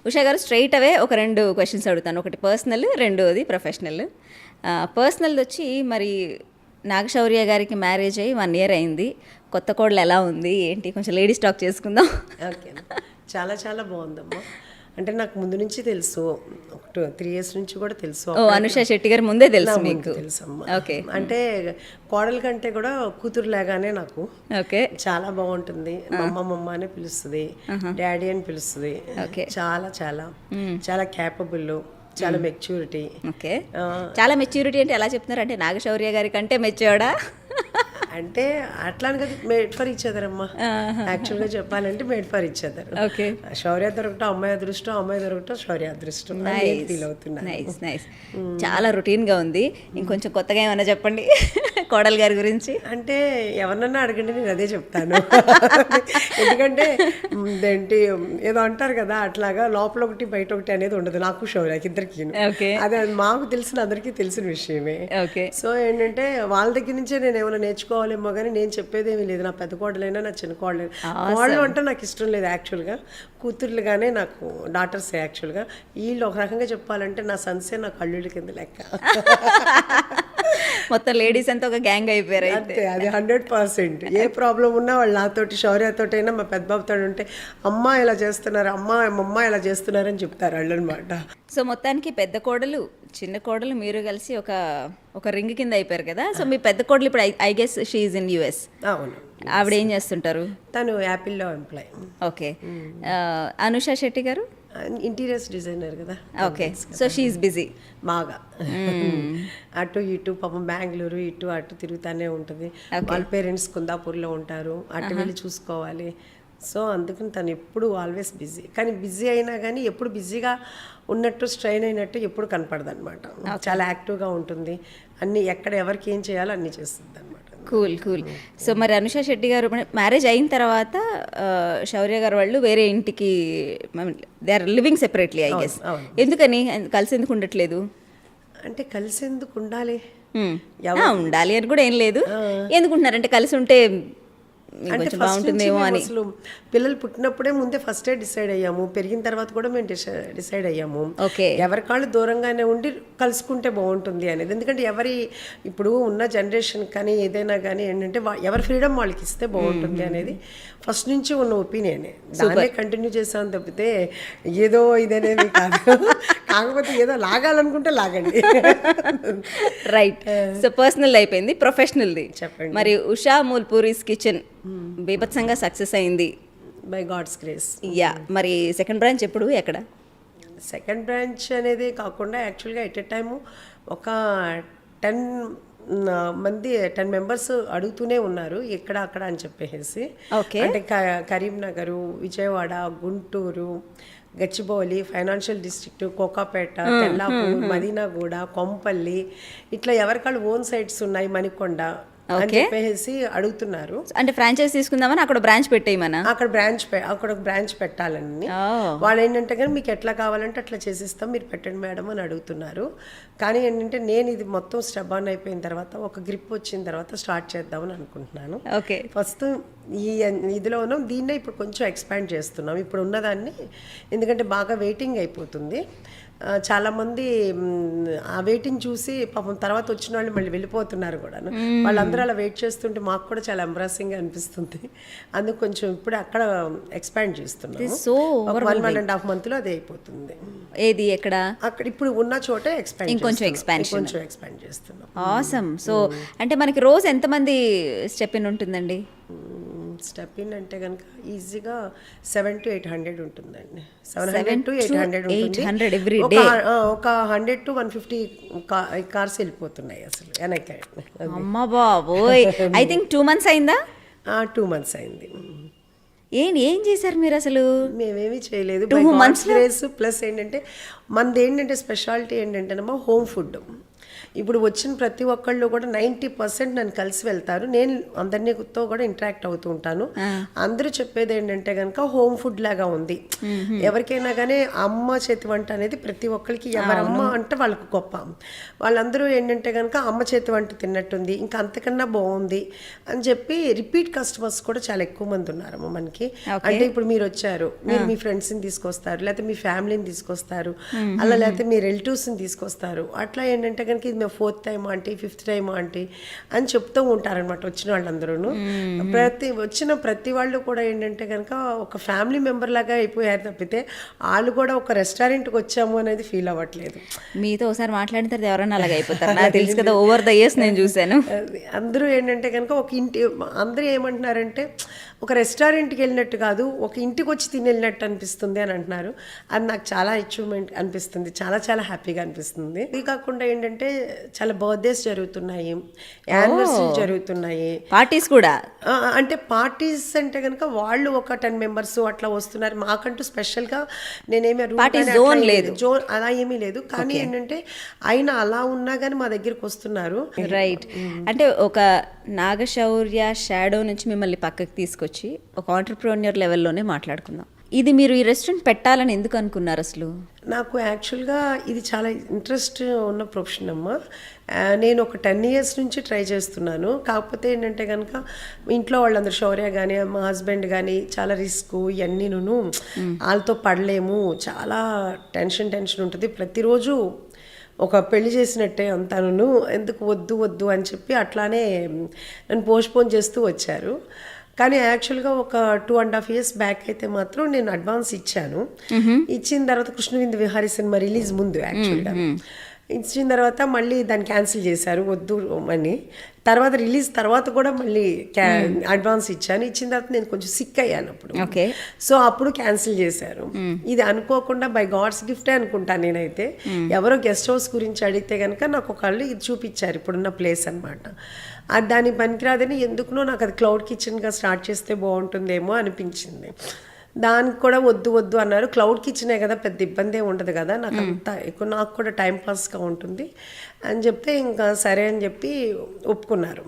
ఉషా గారు, స్ట్రైట్ అవే ఒక 2 క్వశ్చన్స్ అడుగుతాను. ఒకటి పర్సనల్, రెండోది ప్రొఫెషనల్. పర్సనల్ వచ్చి, మరి నాగశౌర్య గారికి మ్యారేజ్ అయ్యి 1 year అయింది. కొత్త కోడలు ఎలా ఉంది ఏంటి, కొంచెం లేడీస్ టాక్ చేసుకుందాం. ఓకే, చాలా చాలా బాగుందమ్మా. అంటే నాకు ముందు నుంచి తెలుసు, 3 years నుంచి కూడా తెలుసు. అనుషా శెట్టి గారు ముందే తెలుసు మీకు? తెలుసమ్మా. ఓకే. అంటే కోడల కంటే కూడా కూతురు లాగానే నాకు. ఓకే. చాలా బాగుంటుంది. మమ్మ అనే పిలుస్తుంది, డాడీ అని పిలుస్తుంది. చాలా చాలా చాలా క్యాపబుల్, చాలా మెచ్యూరిటీ. ఓకే. చాలా మెచ్యూరిటీ అంటే ఎలా చెప్తున్నారు? అంటే నాగశౌర్య గారి కంటే మెచ్యూర్డా? అంటే అట్లా అని కదా, మేడ్ ఫర్ ఈచ్ అదర్ అమ్మా. యాక్చువల్గా చెప్పాలంటే made for each other. Okay. Shaurya దొరకటం అమ్మాయి అదృష్టం, అమ్మాయి దొరకటం శౌర్య అదృష్టం. ఫీల్ అవుతున్నా. Nice nice. చాలా రొటీన్గా ఉంది. ఇంకొంచెం కొత్తగా ఏమన్నా చెప్పండి కోడలు గారి గురించి. అంటే ఎవరినన్నా అడగండి, నేను అదే చెప్తాను. ఎందుకంటే ఏంటి ఏదో అంటారు కదా, అట్లాగా లోపల ఒకటి బయట ఒకటి అనేది ఉండదు నాకు శౌర్యకి ఇద్దరికి. అదే మాకు తెలిసిన అందరికీ తెలిసిన విషయమే. సో ఏంటంటే వాళ్ళ దగ్గర నుంచే నేను ఏమైనా నేర్చుకోవాలేమో, కానీ నేను చెప్పేదేమీ లేదు. నా పెద్ద కోడలైనా నా చిన్న కోడలైనా, కోడలు అంటే నాకు ఇష్టం లేదు యాక్చువల్గా. కూతుర్లుగానే నాకు డాటర్సే యాక్చువల్గా. వీళ్ళు ఒక రకంగా చెప్పాలంటే నా సన్సే నా కళ్ళుళ్ళ కింద లెక్క. మొత్తం లేడీస్ అంతా ఒక గ్యాంగ్ అయిపోయారు. అంతే, అది 100%. ఏ ప్రాబ్లం ఉన్నా వాళ్ళు నాతోటి, శౌర్యతోటి అయినా మా పెద్ద బాబుతో ఉంటే అమ్మ ఇలా చేస్తున్నారు, అమ్మ ఇలా చేస్తున్నారని చెప్తారు వాళ్ళు అనమాట. సో మొత్తానికి పెద్ద కోడలు చిన్న కోడలు మీరు కలిసి ఒక రింగ్ కింద అయిపోయారు కదా. సో మీ పెద్ద కోడలు ఇప్పుడు I guess she is in US. అవును. ఆవిడ ఏం చేస్తుంటారు? తను యాపిల్లో ఎంప్లాయ్. ఓకే. అనుషా శెట్టి గారు ఇంటీరియర్స్ డిజైనర్ కదా. Okay. So she is busy బాగా. అటు ఇటు పాపం బెంగళూరు ఇటు అటు తిరుగుతూనే ఉంటుంది. వాళ్ళ పేరెంట్స్ కుందాపూర్లో ఉంటారు, అటు వెళ్ళి చూసుకోవాలి. సో అందుకని తను ఎప్పుడు ఆల్వేస్ బిజీ. కానీ బిజీ అయినా కానీ ఎప్పుడు బిజీగా ఉన్నట్టు, స్ట్రెయిన్ అయినట్టు ఎప్పుడు కనపడదు అనమాట. చాలా యాక్టివ్గా ఉంటుంది. అన్ని ఎక్కడ ఎవరికి ఏం చేయాలో అన్నీ చేస్తుంది అనమాట. కూల్. సో మరి అనుషా శెట్టి గారు మ్యారేజ్ అయిన తర్వాత శౌర్య గారు వాళ్ళు వేరే ఇంటికి, they are living separately I guess. ఎందుకని కలిసి ఎందుకు ఉండట్లేదు? అంటే కలిసి ఎందుకు ఉండాలి, ఉండాలి అని కూడా ఏం లేదు. ఎందుకుంటున్నారంటే కలిసి ఉంటే అంటే బాగుంటుందేమో అని. అసలు పిల్లలు పుట్టినప్పుడే ముందే ఫస్టే డిసైడ్ అయ్యాము, పెరిగిన తర్వాత కూడా మేము డిసైడ్ అయ్యాము. ఎవరి కాళ్ళు దూరంగానే ఉండి కలుసుకుంటే బాగుంటుంది అనేది. ఎందుకంటే ఇప్పుడు ఉన్న జనరేషన్ కానీ ఏదైనా కానీ ఏంటంటే ఎవరి ఫ్రీడమ్ వాళ్ళకి ఇస్తే బాగుంటుంది అనేది ఫస్ట్ నుంచి ఉన్న ఒపీనియనే. దాన్నే కంటిన్యూ చేసాం తప్పితే ఏదో ఇదనేది కాదు. కాకపోతే ఏదో లాగాలనుకుంటే లాగండి. రైట్. సో పర్సనల్ అయిపోయింది, ప్రొఫెషనల్ది చెప్పండి. మరి ఉషా మూల్పూరీస్ కిచెన్ బీభత్సంగా సక్సెస్ అయింది బై గాడ్స్ గ్రేస్. మరి సెకండ్ బ్రాంచ్ ఎప్పుడు, ఎక్కడ? సెకండ్ బ్రాంచ్ అనేది కాకుండా యాక్చువల్గా ఎట్ ఎ టైము ఒక 10 members అడుగుతూనే ఉన్నారు ఎక్కడ అక్కడ అని చెప్పేసి. అంటే కరీంనగర్, విజయవాడ, గుంటూరు, గచ్చిబౌలి, ఫైనాన్షియల్ డిస్ట్రిక్ట్, కోకాపేట, తెల్లాపూర్, మదీనాగూడ, కొంపల్లి, ఇట్లా ఎవరికాళ్ళు ఓన్ సైట్స్ ఉన్నాయి, మణికొండ అని చెప్పేసి అడుగుతున్నారు. అంటే ఫ్రాంచైజ్ తీసుకుందామని అక్కడ బ్రాంచ్ పెట్టేయమన్నా? అక్కడ బ్రాంచ్ పెట్టాలని. వాళ్ళు ఏంటంటే కానీ మీకు ఎట్లా కావాలంటే అట్లా చేసిస్తాం, మీరు పెట్టండి మేడం అని అడుగుతున్నారు. కానీ ఏంటంటే నేను ఇది మొత్తం స్టెప్ ఆన్ అయిపోయిన తర్వాత, ఒక గ్రిప్ వచ్చిన తర్వాత స్టార్ట్ చేద్దామని అనుకుంటున్నాను. ఫస్ట్ ఈ ఇదిలో ఉన్నాం, దీన్నే ఇప్పుడు కొంచెం ఎక్స్పాండ్ చేస్తున్నాం ఇప్పుడు ఉన్నదాన్ని. ఎందుకంటే బాగా వెయిటింగ్ అయిపోతుంది. చాలామంది ఆ వెయిటింగ్ చూసి పాపం తర్వాత వచ్చిన వాళ్ళు మళ్ళీ వెళ్ళిపోతున్నారు కూడా. వాళ్ళందరూ అలా వెయిట్ చేస్తుంటే మాకు కూడా చాలా ఎంబ్రాసింగ్గా అనిపిస్తుంది. అందుకు కొంచెం ఇప్పుడు అక్కడ ఎక్స్పాండ్ చేస్తున్నాం. 1.5 monthలో అది అయిపోతుంది. ఏది ఎక్కడ? అక్కడ ఇప్పుడు ఉన్న చోటే ఇంకొంచెం ఎక్స్పాండ్ చేస్తున్నాం. ఆసమ్. సో అంటే మనకి రోజు ఎంతమంది స్టెప్ ఇన్ ఉంటుందండి? స్టెప్ ఇన్ అంటే కనుక ఈజీగా 700 to 800 ఉంటుందండి. 700 to 800 ఎవ్రీ డే. ఒక 100 to 150 కార్స్ వెళ్ళిపోతున్నాయి అసలు వెనక్కి. అమ్మ బాబోయ్. ఐ థింక్ 2 months అయిందా? 2 months అయింది. ఏం చేశారు మీరు అసలు? మేమేమీ చేయలేదు. 2 months ప్లస్ ఏంటంటే మనది ఏంటంటే స్పెషాలిటీ ఏంటంటేనమ్మా హోమ్ ఫుడ్. ఇప్పుడు వచ్చిన ప్రతి ఒక్కళ్ళు కూడా 90% నన్ను కలిసి వెళ్తారు. నేను అందరితో కూడా ఇంటరాక్ట్ అవుతూ ఉంటాను. అందరూ చెప్పేది ఏంటంటే కనుక హోమ్ ఫుడ్ లాగా ఉంది. ఎవరికైనా కానీ అమ్మ చేతి వంట అనేది ప్రతి ఒక్కరికి, ఎవరమ్మ అంటే వాళ్ళకు గొప్ప. వాళ్ళందరూ ఏంటంటే కనుక అమ్మ చేతి వంట తిన్నట్టుంది, ఇంకా అంతకన్నా బాగుంది అని చెప్పి రిపీట్ కస్టమర్స్ కూడా చాలా ఎక్కువ మంది ఉన్నారమ్మ మనకి. అంటే ఇప్పుడు మీరు వచ్చారు, మీరు మీ ఫ్రెండ్స్ని తీసుకొస్తారు, లేకపోతే మీ ఫ్యామిలీని తీసుకొస్తారు, అలా లేకపోతే మీ రిలేటివ్స్ని తీసుకొస్తారు. అట్లా ఏంటంటే కనుక ఇది మేము 4th time aunty, 5th time aunty అని చెప్తూ ఉంటారనమాట వచ్చిన వాళ్ళందరూ. వచ్చిన ప్రతి వాళ్ళు కూడా ఏంటంటే కనుక ఒక ఫ్యామిలీ మెంబర్ లాగా అయిపోయారు తప్పితే వాళ్ళు కూడా ఒక రెస్టారెంట్కి వచ్చాము అనేది ఫీల్ అవ్వట్లేదు. మీతో ఒకసారి మాట్లాడిన తర్వాత ఎవరైనా అలాగ అయిపోతారు, నాకు తెలుసు కదా, ఓవర్ ద ఇయర్స్ నేను చూశాను. అందరూ ఏంటంటే కనుక ఒక ఇంటి, అందరూ ఏమంటున్నారంటే ఒక రెస్టారెంట్కి వెళ్ళినట్టు కాదు, ఒక ఇంటికి వచ్చి తిని వెళ్ళినట్టు అనిపిస్తుంది అని అంటున్నారు. అది నాకు చాలా అచీవ్మెంట్ అనిపిస్తుంది, చాలా చాలా హ్యాపీగా అనిపిస్తుంది. ఇది కాకుండా ఏంటంటే చాలా బర్త్డేస్ జరుగుతున్నాయి, యానివర్సరీ జరుగుతున్నాయి, పార్టీస్ కూడా. అంటే పార్టీస్ అంటే కనుక వాళ్ళు ఒక 10 మెంబర్స్ అట్లా వస్తున్నారు. మాకంటూ స్పెషల్గా నేనేమి జోన్ లేదు, జోన్ అలా ఏమీ లేదు. కానీ ఏంటంటే అయినా అలా ఉన్నా కానీ మా దగ్గరికి వస్తున్నారు. రైట్. అంటే ఒక నాగశౌర్య షాడో నుంచి మిమ్మల్ని పక్కకి తీసుకొచ్చి ఒక ఆంటర్ప్రెన్యూర్ లెవెల్లోనే మాట్లాడుకుందాం. ఇది మీరు ఈ రెస్టారెంట్ పెట్టాలని ఎందుకు అనుకున్నారు అసలు? నాకు యాక్చువల్గా ఇది చాలా ఇంట్రెస్ట్ ఉన్న ప్రొఫెషన్ అమ్మ. నేను ఒక 10 years నుంచి ట్రై చేస్తున్నాను. కాకపోతే ఏంటంటే కనుక ఇంట్లో వాళ్ళందరూ, శౌర్య కానీ మా హస్బెండ్ కానీ చాలా రిస్క్ ఇవన్నీ, వాళ్ళతో పడలేము, చాలా టెన్షన్ ఉంటుంది ప్రతిరోజు. ఒక పెళ్లి చేసినట్టే అంతాను, ఎందుకు వద్దు వద్దు అని చెప్పి అట్లానే నన్ను పోస్ట్పోన్ చేస్తూ వచ్చారు. కానీ యాక్చువల్గా ఒక 2.5 years బ్యాక్ అయితే మాత్రం నేను అడ్వాన్స్ ఇచ్చాను. ఇచ్చిన తర్వాత కృష్ణవిందు విహారీ సినిమా రిలీజ్ ముందు యాక్చువల్గా ఇచ్చిన తర్వాత మళ్ళీ దాన్ని క్యాన్సిల్ చేశారు వద్దు అని. తర్వాత రిలీజ్ తర్వాత కూడా మళ్ళీ అడ్వాన్స్ ఇచ్చాను. ఇచ్చిన తర్వాత నేను కొంచెం సిక్ అయ్యాను అప్పుడు. సో అప్పుడు క్యాన్సిల్ చేశారు. ఇది అనుకోకుండా బై గాడ్స్ గిఫ్టే అనుకుంటాను నేనైతే. ఎవరో గెస్ట్ హౌస్ గురించి అడిగితే కనుక నాకు ఒకళ్ళు ఇది చూపించారు, ఇప్పుడున్న ప్లేస్ అనమాట. అది దాని పనికిరాదని ఎందుకునో నాకు అది క్లౌడ్ కిచెన్గా స్టార్ట్ చేస్తే బాగుంటుందేమో అనిపించింది. దానికి కూడా వద్దు వద్దు అన్నారు. క్లౌడ్ కిచెనే కదా, పెద్ద ఇబ్బంది ఉండదు కదా, నాకు అంతా ఎక్కువ, నాకు కూడా టైంపాస్గా ఉంటుంది అని చెప్తే ఇంకా సరే అని చెప్పి ఒప్పుకున్నారు.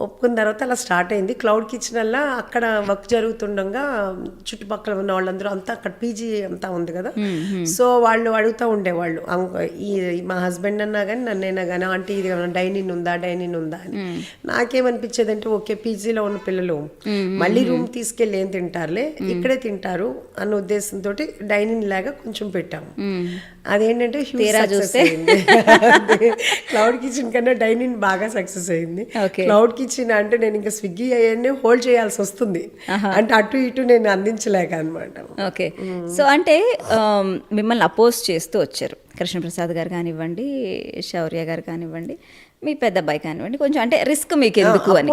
ఒప్పుకున్న తర్వాత అలా స్టార్ట్ అయింది. క్లౌడ్ కిచెన్ వల్ల అక్కడ వర్క్ జరుగుతుండగా చుట్టుపక్కల ఉన్న వాళ్ళందరూ అంతా అక్కడ పీజీ అంతా ఉంది కదా, సో వాళ్ళు అడుగుతూ ఉండేవాళ్ళు, ఈ మా హస్బెండ్ అన్నా కానీ నన్నైనా కానీ, ఆంటీ ఇది డైనింగ్ ఉందా అని. నాకేమనిపించేది అంటే ఓకే, పీజీలో ఉన్న పిల్లలు మళ్ళీ రూమ్ తీసుకెళ్ళి ఏం తింటారులే, ఇక్కడే తింటారు అన్న ఉద్దేశంతో డైనింగ్ లాగా కొంచెం పెట్టాము. అదేంటంటే క్లౌడ్ కిచెన్ కన్నా డైనింగ్ బాగా సక్సెస్ అయింది. క్లౌడ్ కిచెన్ అంటే నేను ఇంకా స్విగ్గీ అవన్నీ హోల్డ్ చేయాల్సి వస్తుంది, అంటే అటు ఇటు నేను అందించలేక అనమాట. ఓకే. సో అంటే మిమ్మల్ని అపోజ్ చేస్తూ వచ్చారు కృష్ణప్రసాద్ గారు కానివ్వండి, శౌర్య గారు కానివ్వండి, మీ పెద్ద అబ్బాయి కానివ్వండి. కొంచెం అంటే రిస్క్ మీకు ఎందుకు అని,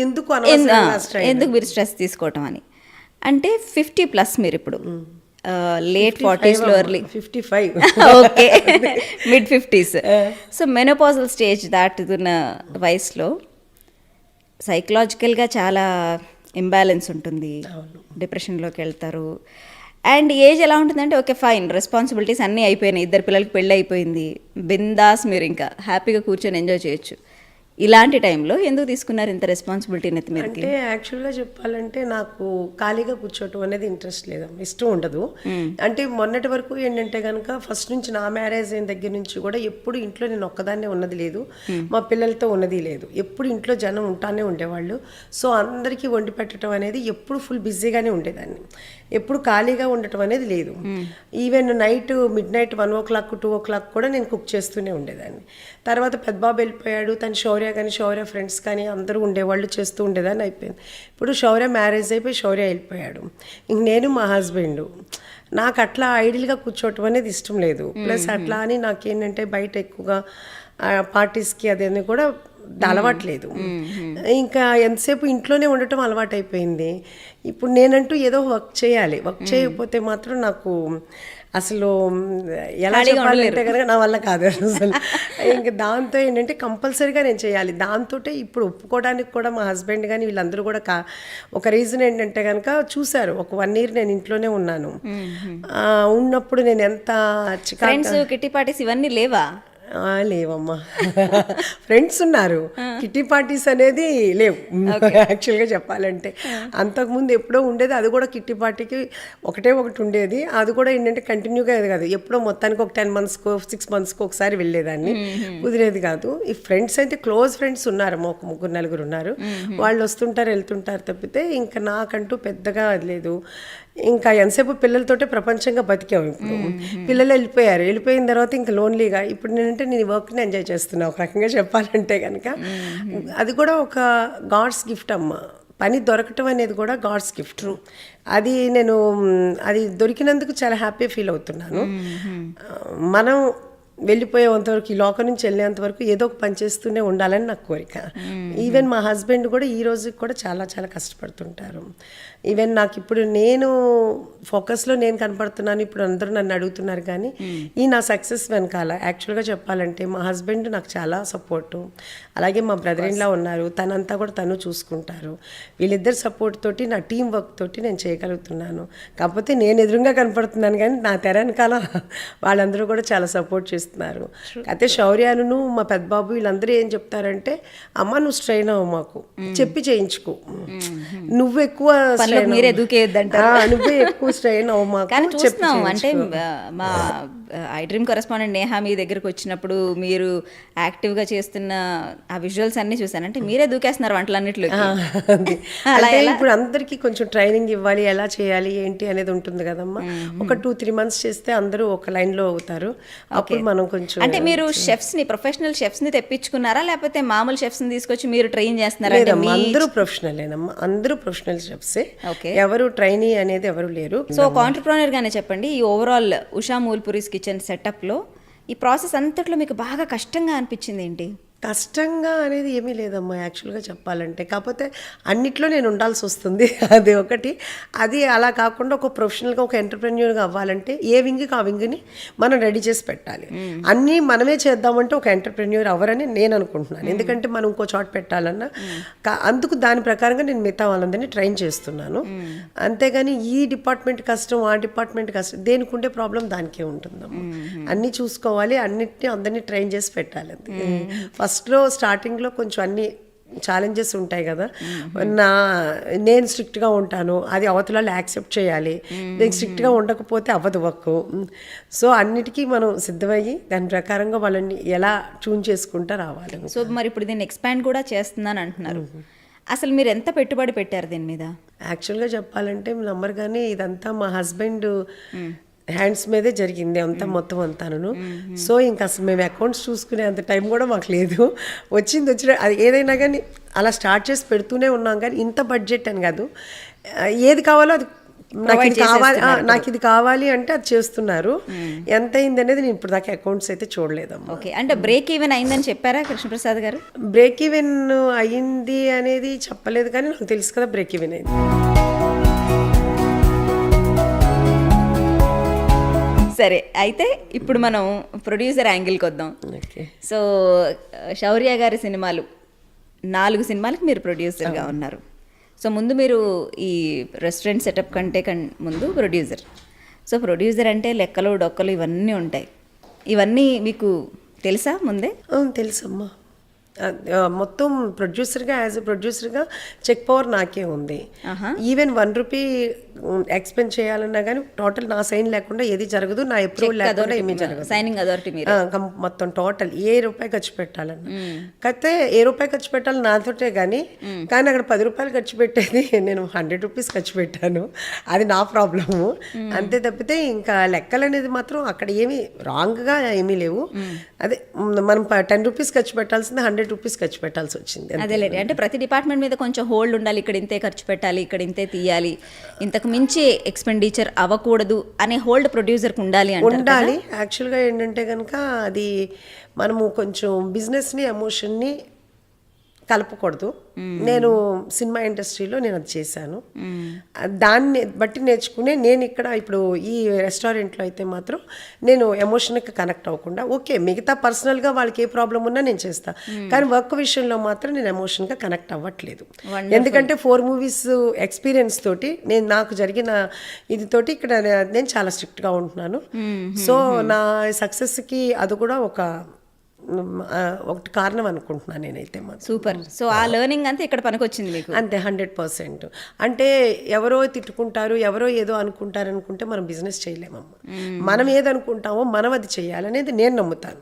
ఎందుకు మీరు స్ట్రెస్ తీసుకోవటం అని. అంటే 50+ మీరు ఇప్పుడు లేట్ 40s లో early 55, okay, mid 50s. So menopausal stage దాటుతున్న వయసులో సైకలాజికల్గా చాలా ఇంబ్యాలెన్స్ ఉంటుంది, డిప్రెషన్లోకి వెళ్తారు. అండ్ ఏజ్ ఎలా ఉంటుందంటే ఓకే ఫైన్, రెస్పాన్సిబిలిటీస్ అన్నీ అయిపోయినాయి, 2 పిల్లలకి పెళ్ళి అయిపోయింది, బిందాస్ మీరు ఇంకా హ్యాపీగా కూర్చొని ఎంజాయ్ చేయొచ్చు. ఇలాంటి టైంలో ఎందుకు తీసుకున్నారు ఇంత రెస్పాన్సిబిలిటీ నెత్తి మీద? అంటే యాక్చువల్గా చెప్పాలంటే నాకు ఖాళీగా కూర్చోవటం అనేది ఇంట్రెస్ట్ లేదు, ఇష్టం ఉండదు. అంటే మొన్నటి వరకు ఏంటంటే కనుక ఫస్ట్ నుంచి నా మ్యారేజ్ అయిన దగ్గర నుంచి కూడా ఎప్పుడు ఇంట్లో నేను ఒక్కదాన్నే ఉన్నది లేదు, మా పిల్లలతో ఉన్నది లేదు, ఎప్పుడు ఇంట్లో జనం ఉంటానే ఉండేవాళ్ళు. సో అందరికీ వండి పెట్టడం అనేది ఎప్పుడు ఫుల్ బిజీగానే ఉండేదాన్ని, ఎప్పుడు ఖాళీగా ఉండటం అనేది లేదు. Even night midnight 1 o'clock 2 o'clock కూడా నేను కుక్ చేస్తూనే ఉండేదాన్ని. తర్వాత పెద్దబాబు వెళ్ళిపోయాడు, తను శౌర్య కానీ శౌర్య ఫ్రెండ్స్ కానీ అందరూ ఉండేవాళ్ళు, చేస్తూ ఉండేదాన్ని. అయిపోయింది. ఇప్పుడు శౌర్య మ్యారేజ్ అయిపోయి శౌర్య వెళ్ళిపోయాడు, ఇంక నేను మా హస్బెండ్. నాకు అట్లా ఐడియల్గా కూర్చోవటం అనేది ఇష్టం లేదు. ప్లస్ అట్లా అని నాకేంటంటే బయట ఎక్కువగా పార్టీస్కి అదేని కూడా అలవాట్లేదు. ఇంకా ఎంతసేపు ఇంట్లోనే ఉండటం అలవాటు అయిపోయింది. ఇప్పుడు నేనంటూ ఏదో వర్క్ చేయాలి, వర్క్ చేయకపోతే మాత్రం నాకు అసలు ఎలా చెప్పాలంటే కనుక నా వల్ల కాదు అసలు. ఇంకా దాంతో ఏంటంటే కంపల్సరీగా నేను చేయాలి. దాంతో ఇప్పుడు ఒప్పుకోవడానికి కూడా మా హస్బెండ్ కానీ వీళ్ళందరూ కూడా ఒక రీజన్ ఏంటంటే కనుక చూశారు, ఒక 1 year నేను ఇంట్లోనే ఉన్నాను. ఉన్నప్పుడు నేను ఎంత ఫ్రెండ్స్ కిట్టి పార్టీస్ ఇవన్నీ లేవా? లేవమ్మా. ఫ్రెండ్స్ ఉన్నారు, కిట్టి పార్టీస్ అనేది లేవు యాక్చువల్గా చెప్పాలంటే. అంతకుముందు ఎప్పుడో ఉండేది, అది కూడా కిట్టి పార్టీకి ఒకటి ఉండేది. అది కూడా ఏంటంటే కంటిన్యూగా అది కాదు, ఎప్పుడో మొత్తానికి ఒక 10 monthsకో 6 monthsకో ఒకసారి వెళ్ళేదాన్ని, కుదిరేది కాదు. ఈ ఫ్రెండ్స్ అయితే క్లోజ్ ఫ్రెండ్స్ ఉన్నారు, ఒక 3-4 ఉన్నారు. వాళ్ళు వస్తుంటారు వెళ్తుంటారు తప్పితే ఇంకా నాకంటూ పెద్దగా అది లేదు. ఇంకా ఎంతసేపు పిల్లలతోటే ప్రపంచంగా బతికాం. ఇప్పుడు పిల్లలు వెళ్ళిపోయిన తర్వాత ఇంకా లోన్లీగా ఇప్పుడు నేను వర్క్ని ఎంజాయ్ చేస్తున్నా ఒక రకంగా చెప్పాలంటే కనుక. అది కూడా ఒక గాడ్స్ గిఫ్ట్ అమ్మ. పని దొరకటం అనేది కూడా గాడ్స్ గిఫ్ట్. అది అది దొరికినందుకు చాలా హ్యాపీ ఫీల్ అవుతున్నాను. మనం వెళ్ళిపోయేంతవరకు, ఈ లోకం నుంచి వెళ్ళేంత వరకు ఏదో ఒక పని చేస్తూనే ఉండాలని నాకు కోరిక. ఈవెన్ మా హస్బెండ్ కూడా ఈ రోజుకి కూడా చాలా చాలా కష్టపడుతుంటారు. ఈవెన్ నాకు ఇప్పుడు నేను ఫోకస్లో నేను కనపడుతున్నాను, ఇప్పుడు అందరూ నన్ను అడుగుతున్నారు. కానీ ఈ నా సక్సెస్ వెనకాల యాక్చువల్గా చెప్పాలంటే మా హస్బెండ్ నాకు చాలా సపోర్టు, అలాగే మా బ్రదర్ ఇన్ లా ఉన్నారు, తనంతా కూడా తను చూసుకుంటారు. వీళ్ళిద్దరు సపోర్ట్ తోటి, నా టీం వర్క్ తోటి నేను చేయగలుగుతున్నాను. కాకపోతే నేను ఎదురుగా కనపడుతున్నాను కానీ నా తెర వెనకాల వాళ్ళందరూ కూడా చాలా సపోర్ట్ చేస్తున్నారు. అయితే శౌర్యాను మా పెద్ద బాబు వీళ్ళందరూ ఏం చెప్తారంటే, అమ్మ నువ్వు స్ట్రెయిన్ అవ్వు, మాకు చెప్పి చేయించుకో, నువ్వు ఎక్కువ మీరే దూకేయద్దంటారు, నువ్వే ఎక్కువ స్ట్రెయిన్ అవ్వు మాకు. కానీ చూస్తున్నాం అంటే మా ఐ డ్రీమ్ కరెస్పాండెంట్ నేహా మీ దగ్గరకు వచ్చినప్పుడు మీరు యాక్టివ్గా చేస్తున్న ఆ విజువల్స్ అన్ని చూసాను. అంటే మీరే దూకేస్తున్నారు వంటలన్నిట్లో. అంటే ఇప్పుడు అందరికీ కొంచెం ట్రైనింగ్ ఇవ్వాలి, ఎలా చేయాలి ఏంటి అనేది ఉంటుంది కదమ్మా. ఒక 2-3 months చేస్తే అందరూ ఒక లైన్లో అవుతారు. అప్పుడు మనం కొంచెం అంటే మీరు షెఫ్స్ని, ప్రొఫెషనల్ షెఫ్స్ని తెప్పించుకున్నారా లేకపోతే మామూలు షెఫ్స్ని తీసుకొచ్చి మీరు ట్రైన్ చేస్తున్నారా? అందరూ ప్రొఫెషనలేనమ్మా, అందరూ ప్రొఫెషనల్ షెఫ్సే, ఎవరు ట్రైనీ అనేది ఎవరు లేరు. సో ఒక ఆంటర్ప్రెన్యూర్ గానే చెప్పండి, ఈ ఓవరాల్ ఉషా మూల్పురీస్ కిచెన్ సెటప్లో ఈ ప్రాసెస్ అంతట్లో మీకు బాగా కష్టంగా అనిపించింది ఏంటి? కష్టంగా అనేది ఏమీ లేదమ్మా యాక్చువల్గా చెప్పాలంటే. కాకపోతే అన్నిట్లో నేను ఉండాల్సి వస్తుంది, అది ఒకటి. అది అలా కాకుండా ఒక ప్రొఫెషనల్గా ఒక ఎంటర్ప్రెన్యూర్గా అవ్వాలంటే ఏ వింగ్కి ఆ వింగ్ని మనం రెడీ చేసి పెట్టాలి. అన్నీ మనమే చేద్దామంటే ఒక ఎంటర్ప్రెన్యూర్ అవ్వరని నేను అనుకుంటున్నాను. ఎందుకంటే మనం ఇంకో చోట పెట్టాలన్నా అందుకు దాని ప్రకారంగా నేను మిగతా వాళ్ళందరినీ ట్రైన్ చేస్తున్నాను. అంతేగాని ఈ డిపార్ట్మెంట్ కష్టం, ఆ డిపార్ట్మెంట్ కష్టం, దేనికి ఉండే ప్రాబ్లం దానికే ఉంటుందమ్మా. అన్నీ చూసుకోవాలి, అన్నిటినీ అందరినీ ట్రైన్ చేసి పెట్టాలి. ఫస్ట్లో స్టార్టింగ్లో కొంచెం అన్ని ఛాలెంజెస్ ఉంటాయి కదా. నేను స్ట్రిక్ట్గా ఉంటాను, అది అవతల యాక్సెప్ట్ చేయాలి. నేను స్ట్రిక్ట్గా ఉండకపోతే అవ్వదు వర్క్. సో అన్నిటికీ మనం సిద్ధమయ్యి దాని ప్రకారంగా వాళ్ళని ఎలా ట్యూన్ చేసుకుంటా రావాలి. సో మరి ఇప్పుడు దీన్ని ఎక్స్పాండ్ కూడా చేస్తున్నాను అంటున్నారు. అసలు మీరు ఎంత పెట్టుబడి పెట్టారు దీని మీద? యాక్చువల్గా చెప్పాలంటే నమ్మరు కానీ ఇదంతా మా హస్బెండ్ హ్యాండ్స్ మీదే జరిగింది అంతా, మొత్తం అంతాను. సో ఇంకా అసలు మేము అకౌంట్స్ చూసుకునే అంత టైం కూడా మాకు లేదు. వచ్చిన అది ఏదైనా కానీ అలా స్టార్ట్ చేసి పెడుతూనే ఉన్నాం. కానీ ఇంత బడ్జెట్ అని కాదు, ఏది కావాలో అది నాకు ఇది కావాలి అంటే అది చేస్తున్నారు. ఎంత అయింది అనేది నేను ఇప్పుడు దాకా అకౌంట్స్ అయితే చూడలేదమ్మా. ఓకే, అంటే బ్రేక్ ఈవెన్ అయిందని చెప్పారా కృష్ణప్రసాద్ గారు? బ్రేక్ ఈవెన్ అయ్యింది అనేది చెప్పలేదు, కానీ నాకు తెలుసు కదా బ్రేక్ ఈవెన్ అయింది. సరే, అయితే ఇప్పుడు మనం ప్రొడ్యూసర్ యాంగిల్కి వద్దాం. సో శౌర్య గారి సినిమాలు 4 సినిమాలకు మీరు ప్రొడ్యూసర్గా ఉన్నారు. సో ముందు మీరు ఈ రెస్టారెంట్ సెటప్ కంటే ముందు ప్రొడ్యూసర్. సో ప్రొడ్యూసర్ అంటే లెక్కలు డొక్కలు ఇవన్నీ ఉంటాయి. ఇవన్నీ మీకు తెలుసా ముందే? తెలుసమ్మా. మొత్తం ప్రొడ్యూసర్గా, యాజ్ ఎ ప్రొడ్యూసర్గా చెక్ పవర్ నాకే ఉంది. ఈవెన్ 1 రూపీ ఎక్స్పెండ్ చేయాలన్నా కానీ టోటల్ నా సైన్ లేకుండా ఏది జరగదు, నా అప్రూవల్ లేకుండా ఏమీ జరగదు. సైనింగ్ అథారిటీ మొత్తం టోటల్ ఏ రూపాయి ఖర్చు పెట్టాలన్నా. కాకపోతే ఏ రూపాయి ఖర్చు పెట్టాలి నాతోటే కానీ అక్కడ 10 రూపాయలు ఖర్చు పెట్టేది నేను 100 రూపీస్ ఖర్చు పెట్టాను. అది నా ప్రాబ్లము. అంతే తప్పితే ఇంకా లెక్కలు అనేది మాత్రం అక్కడ ఏమీ రాంగ్గా ఏమీ లేవు. అదే మనం 10 రూపీస్ ఖర్చు పెట్టాల్సింది 100 రూపీస్ ఖర్చు పెట్టాల్సి వచ్చింది. అదేలేండి, అంటే ప్రతి డిపార్ట్మెంట్ మీద కొంచెం హోల్డ్ ఉండాలి. ఇక్కడ ఇంతే ఖర్చు పెట్టాలి, ఇక్కడ ఇంతే తీయాలి, ఇంతకు మించి ఎక్స్పెండిచర్ అవ్వకూడదు అనే హోల్డ్ ప్రొడ్యూసర్కి ఉండాలి. యాక్చువల్గా ఏంటంటే కనుక అది మనము కొంచెం బిజినెస్ని ఎమోషన్ని కలపకూడదు. నేను సినిమా ఇండస్ట్రీలో నేను అది చేశాను. దాన్ని బట్టి నేర్చుకునే నేను ఇక్కడ ఇప్పుడు ఈ రెస్టారెంట్లో అయితే మాత్రం నేను ఎమోషన్కి కనెక్ట్ అవ్వకుండా, ఓకే మిగతా పర్సనల్గా వాళ్ళకి ఏ ప్రాబ్లం ఉన్నా నేను చేస్తాను, కానీ వర్క్ విషయంలో మాత్రం నేను ఎమోషన్గా కనెక్ట్ అవ్వట్లేదు. ఎందుకంటే 4 movies ఎక్స్పీరియన్స్ తోటి నాకు జరిగిన ఇది తోటి ఇక్కడ నేను చాలా స్ట్రిక్ట్గా ఉంటున్నాను. సో నా సక్సెస్కి అది కూడా ఒక ఒకటి కారణం అనుకుంటున్నాను నేనైతే మాత్రం. సూపర్. సో ఆ లెర్నింగ్ అంతా ఇక్కడ పనికొచ్చింది మీకు. అంతే 100%. అంటే ఎవరో తిట్టుకుంటారు, ఎవరో ఏదో అనుకుంటారు అనుకుంటే మనం బిజినెస్ చేయలేమమ్మా. మనం ఏదనుకుంటామో మనం అది చేయాలనేది నేను నమ్ముతాను.